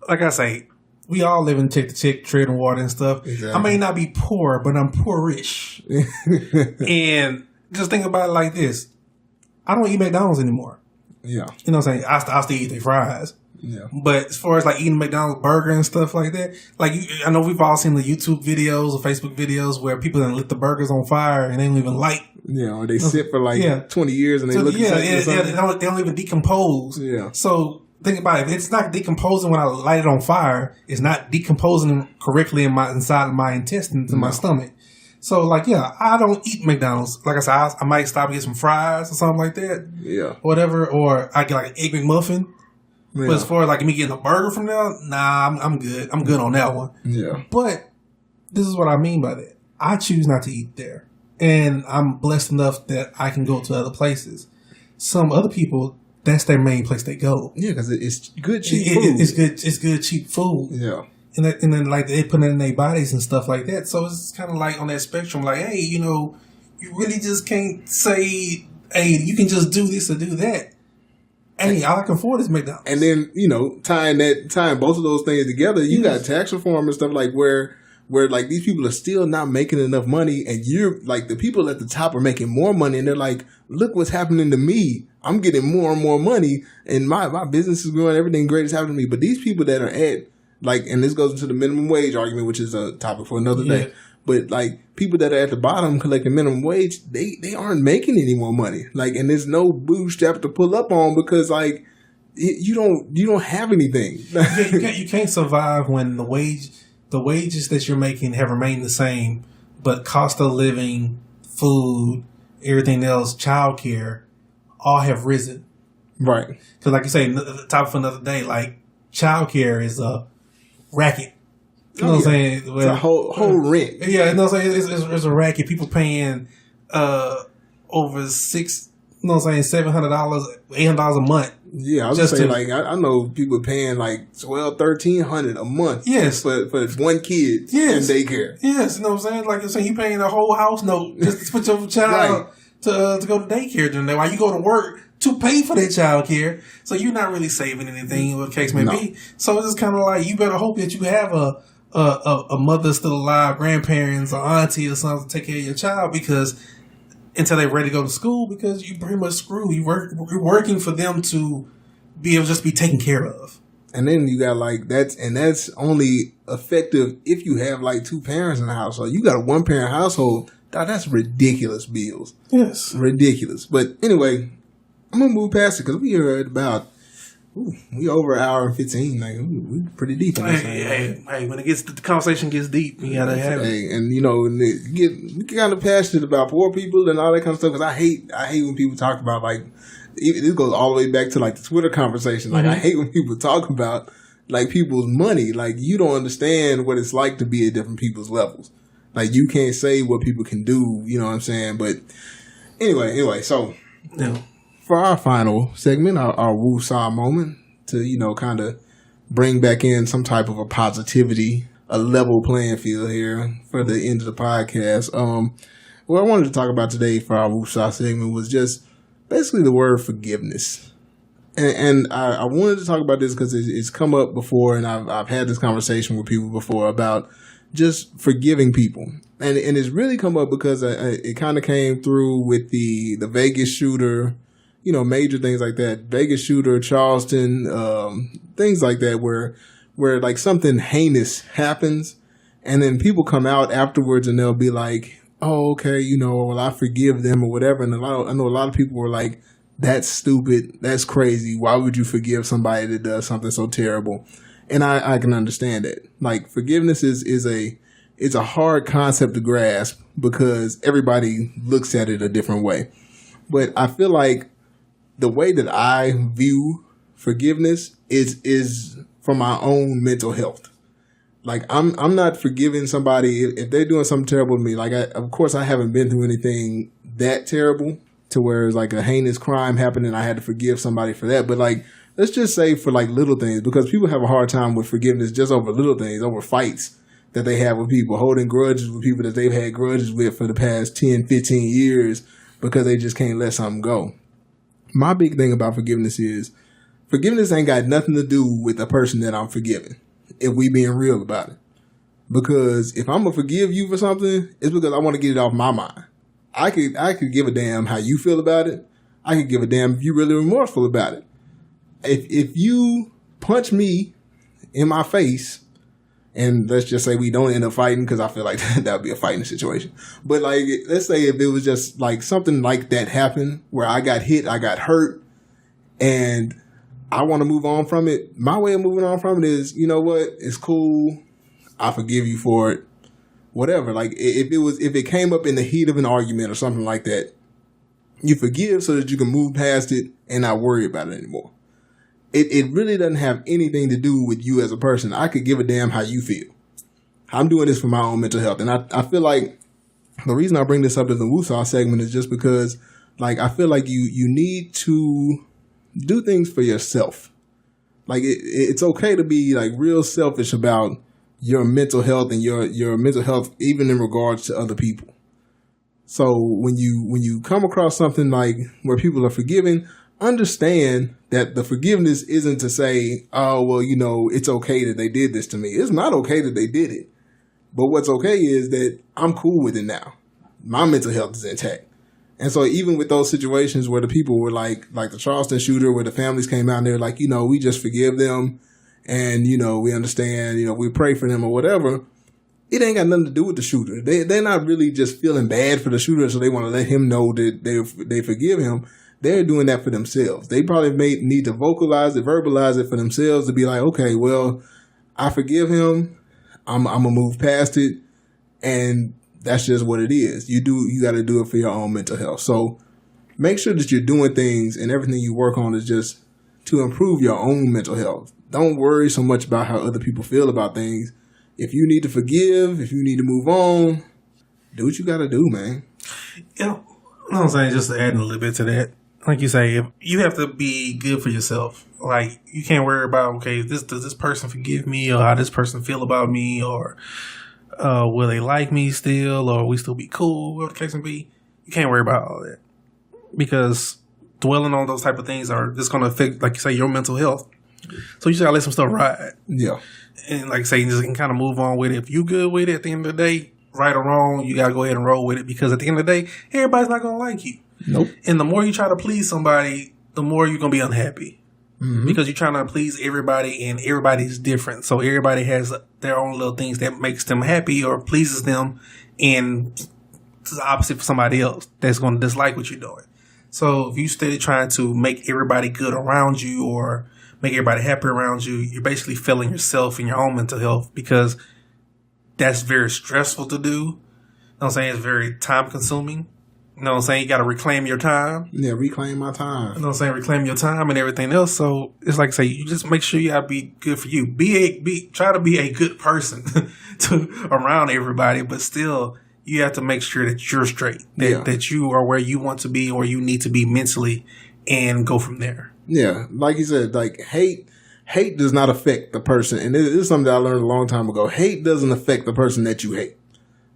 like I say, we all live in check-to-check, treading water and stuff. Exactly. I may not be poor, but I'm poorish. And just think about it like this. I don't eat McDonald's anymore. Yeah. You know what I'm saying? I still eat their fries. Yeah. But as far as like eating McDonald's burger and stuff like that, like I know we've all seen the YouTube videos or Facebook videos where people then lit the burgers on fire and they don't even light. Yeah, or they sit for like 20 years and they look at something. They don't even decompose. Yeah. So think about it. If it's not decomposing when I light it on fire, it's not decomposing correctly inside of my intestines in my stomach. So, like, I don't eat McDonald's. Like I said, I might stop and get some fries or something like that. Yeah. Whatever. Or I get like an Egg McMuffin. Yeah. But as far as like me getting a burger from there, nah, I'm good. I'm good on that one. Yeah. But this is what I mean by that. I choose not to eat there. And I'm blessed enough that I can go to other places. Some other people, that's their main place they go. Yeah, because it's good, cheap food. It's good, cheap food. Yeah. And then like they put it in their bodies and stuff like that. So it's kind of like on that spectrum, like, hey, you really just can't say, hey, you can just do this or do that. Hey, all I can afford is McDonald's. And then, tying both of those things together, you got tax reform and stuff like where like these people are still not making enough money and you're like the people at the top are making more money and they're like, look what's happening to me. I'm getting more and more money and my business is growing, everything great is happening to me. But these people that are at like, and this goes into the minimum wage argument, which is a topic for another day. But like people that are at the bottom collecting minimum wage, they aren't making any more money. Like, and there's no bootstrap to pull up on because like you don't have anything. You can't survive when the wages that you're making have remained the same, but cost of living, food, everything else, childcare, all have risen. Right. Because like you say, the topic for another day, like childcare is a racket. You know what I'm saying? It's a whole rent. Yeah, you know what I'm saying? It's a racket. People paying over $700, $800 a month. Yeah, I was just saying, like, I know people paying like $1,200-$1,300 a month. Yes, for one kid in daycare. Yes, you know what I'm saying? Like, so you paying a whole house note just to put your child to go to daycare during the day while you go to work to pay for that child care. So you're not really saving anything, what the case may be. So it's just kind of like you better hope that you have a a mother still alive, grandparents or auntie or something to take care of your child because until they're ready to go to school, because you pretty much screw. You're working for them to be able to just be taken care of. And then you got like that's only effective if you have like two parents in the household. You got a one parent household, that's ridiculous bills. Yes, ridiculous. But anyway, I'm gonna move past it because we are at about we over an hour and 15. Like we pretty deep. In this hey, when the conversation gets deep, you gotta have it. And you know, get kind of passionate about poor people and all that kind of stuff. Because I hate when people talk about like. This goes all the way back to like the Twitter conversation. Like I hate when people talk about like people's money. Like you don't understand what it's like to be at different people's levels. Like you can't say what people can do. You know what I'm saying? But anyway. So for our final segment, our woo-saw moment to kind of bring back in some type of a positivity, a level playing field here for the end of the podcast. What I wanted to talk about today for our woo-saw segment was just. Basically, the word forgiveness, and I wanted to talk about this because it's come up before, and I've had this conversation with people before about just forgiving people, and it's really come up because it kind of came through with the Vegas shooter, major things like that, Vegas shooter, Charleston, things like that, where like something heinous happens, and then people come out afterwards and they'll be like. Oh, okay, well, I forgive them or whatever. And I know a lot of people were like, that's stupid. That's crazy. Why would you forgive somebody that does something so terrible? And I can understand that. Like, forgiveness is a hard concept to grasp because everybody looks at it a different way. But I feel like the way that I view forgiveness is from my own mental health. Like, I'm not forgiving somebody if they're doing something terrible to me. Like, of course, I haven't been through anything that terrible to where it's like a heinous crime happened and I had to forgive somebody for that. But, like, let's just say for, like, little things, because people have a hard time with forgiveness just over little things, over fights that they have with people, holding grudges with people that they've had grudges with for the past 10, 15 years because they just can't let something go. My big thing about forgiveness is forgiveness ain't got nothing to do with the person that I'm forgiving. If we being real about it. Because if I'm going to forgive you for something, it's because I want to get it off my mind. I could give a damn how you feel about it. I could give a damn if you're really remorseful about it. If you punch me in my face, and let's just say we don't end up fighting, because I feel like that would be a fighting situation. But like, let's say if it was just like something like that happened, where I got hit, I got hurt, and I want to move on from it. My way of moving on from it is, you know what? It's cool. I forgive you for it. Whatever. Like if it came up in the heat of an argument or something like that, you forgive so that you can move past it and not worry about it anymore. It really doesn't have anything to do with you as a person. I could give a damn how you feel. I'm doing this for my own mental health. And I feel like the reason I bring this up as a Woosaw segment is just because like I feel like you need to do things for yourself. Like it's okay to be like real selfish about your mental health and your mental health, even in regards to other people. So when you come across something like where people are forgiving, understand that the forgiveness isn't to say, oh, well, it's okay that they did this to me. It's not okay that they did it. But what's okay is that I'm cool with it now. My mental health is intact. And so even with those situations where the people were like the Charleston shooter, where the families came out and they're like, we just forgive them and, we understand, we pray for them or whatever. It ain't got nothing to do with the shooter. They're not really just feeling bad for the shooter, so they want to let him know that they forgive him. They're doing that for themselves. They probably need to verbalize it for themselves to be like, okay, well, I forgive him. I'm going to move past it. And that's just what it is. You got to do it for your own mental health. So make sure that you're doing things and everything you work on is just to improve your own mental health. Don't worry so much about how other people feel about things. If you need to forgive, if you need to move on, do what you got to do, man. You know what I'm saying? Just to add a little bit to that. Like you say, if you have to be good for yourself. Like you can't worry about, okay, does this person forgive me or how this person feel about me or will they like me still or we still be cool, whatever the case may be. You can't worry about all that. Because dwelling on those type of things are just going to affect, like you say, your mental health. So you just gotta let some stuff ride. Yeah. And like I say, you just can kind of move on with it. If you good with it at the end of the day, right or wrong, you gotta go ahead and roll with it, because at the end of the day, everybody's not gonna like you. Nope. And the more you try to please somebody, the more you're gonna be unhappy. Mm-hmm. Because you're trying to please everybody, and everybody's different. So everybody has their own little things that makes them happy or pleases them, and it's the opposite for somebody else that's going to dislike what you're doing. So if you steady trying to make everybody good around you or make everybody happy around you, you're basically failing yourself and your own mental health, because that's very stressful to do. You know what I'm saying? It's very time consuming. You know what I'm saying? You got to reclaim your time. Yeah, reclaim my time. You know what I'm saying? Reclaim your time and everything else. So it's like I say, you just make sure you gotta be good for you. Try to be a good person around everybody, but still you have to make sure that you're straight, that you are where you want to be or you need to be mentally, and go from there. Yeah, like you said, like hate does not affect the person, and this is something that I learned a long time ago. Hate doesn't affect the person that you hate.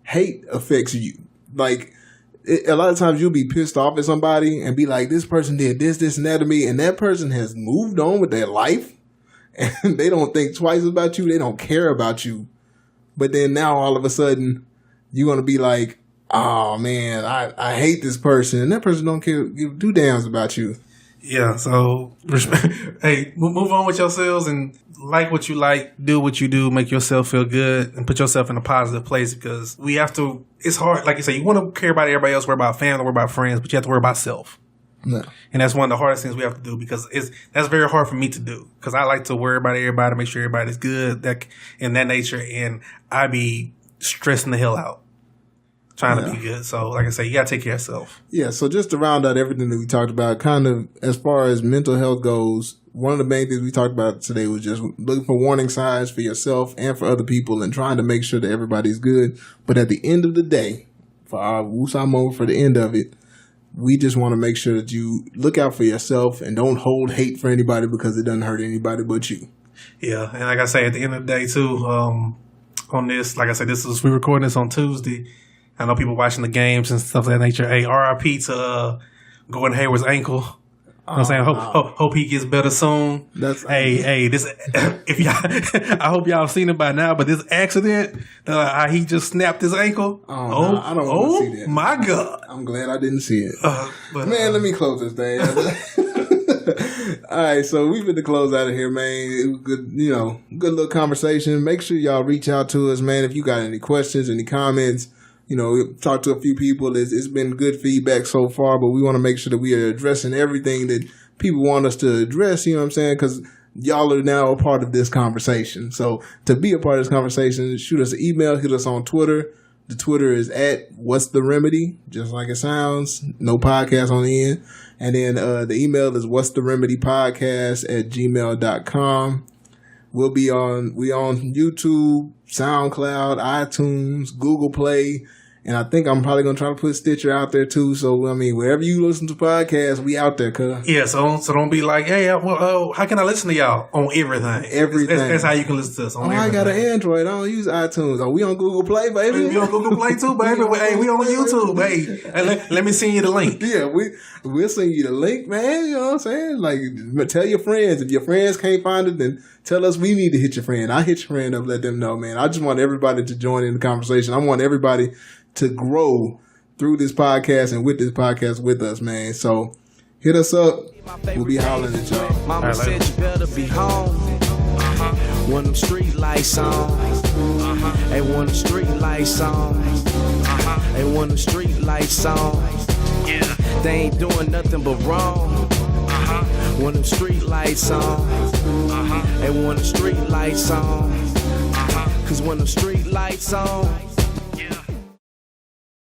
Hate affects you. Like, a lot of times you'll be pissed off at somebody and be like, this person did this, and that to me, and that person has moved on with their life, and they don't think twice about you. They don't care about you. But then now all of a sudden you're going to be like, oh man, I hate this person, and that person don't give two damns about you. Yeah, so hey, move on with yourselves and like what you like, do what you do, make yourself feel good, and put yourself in a positive place, because we have to, it's hard, like you say, you want to care about everybody else, worry about family, worry about friends, but you have to worry about self. No. And that's one of the hardest things we have to do, because that's very hard for me to do, because I like to worry about everybody, make sure everybody's good, in that nature, and I be stressing the hell out trying to be good. So, like I say, you got to take care of yourself. Yeah, so just to round out everything that we talked about, kind of as far as mental health goes, one of the main things we talked about today was just looking for warning signs for yourself and for other people, and trying to make sure that everybody's good. But at the end of the day, for our Woosah moment, for the end of it, we just want to make sure that you look out for yourself and don't hold hate for anybody, because it doesn't hurt anybody but you. Yeah, and like I say, at the end of the day, too, on this, like I said, we're recording this on Tuesday. I know people watching the games and stuff of that nature. Hey, RIP to Gordon Hayward's ankle. You know what I'm saying? Hope he gets better soon. This if y'all, I hope y'all seen it by now. But this accident, how he just snapped his ankle. I don't want to see that. My God! I'm glad I didn't see it. Man, let me close this thing. All right, so we've been to close out of here, man. It was good, good little conversation. Make sure y'all reach out to us, man. If you got any questions, any comments. Talk to a few people. It's been good feedback so far, but we want to make sure that we are addressing everything that people want us to address, you know what I'm saying? Because y'all are now a part of this conversation. So to be a part of this conversation, shoot us an email, hit us on Twitter. The Twitter is at What's the Remedy, just like it sounds. No podcast on the end. And then the email is What's the Remedy Podcast at gmail.com. We on YouTube, SoundCloud, iTunes, Google Play, and I think I'm probably gonna try to put Stitcher out there too. So I mean, wherever you listen to podcasts, we out there, cuz. Yeah, so don't be like, hey, how can I listen to y'all on everything? Everything. That's how you can listen to us on everything. I got an Android. I don't use iTunes. We on Google Play, baby. We on Google Play too, baby. Hey, we on YouTube, hey. Let me send you the link. Yeah, we'll send you the link, man. You know what I'm saying? Like, tell your friends. If your friends can't find it, then tell us we need to hit your friend. I hit your friend up, let them know, man. I just want everybody to join in the conversation. I want everybody to grow through this podcast and with this podcast with us, man. So hit us up. We'll be hollering at y'all. Mama said you better be home. When them street lights on. Hey, when the street lights on. Hey, when the street lights on. They ain't doing nothing but wrong. When them street lights on. Hey, when the street lights on. Cause when the street lights on.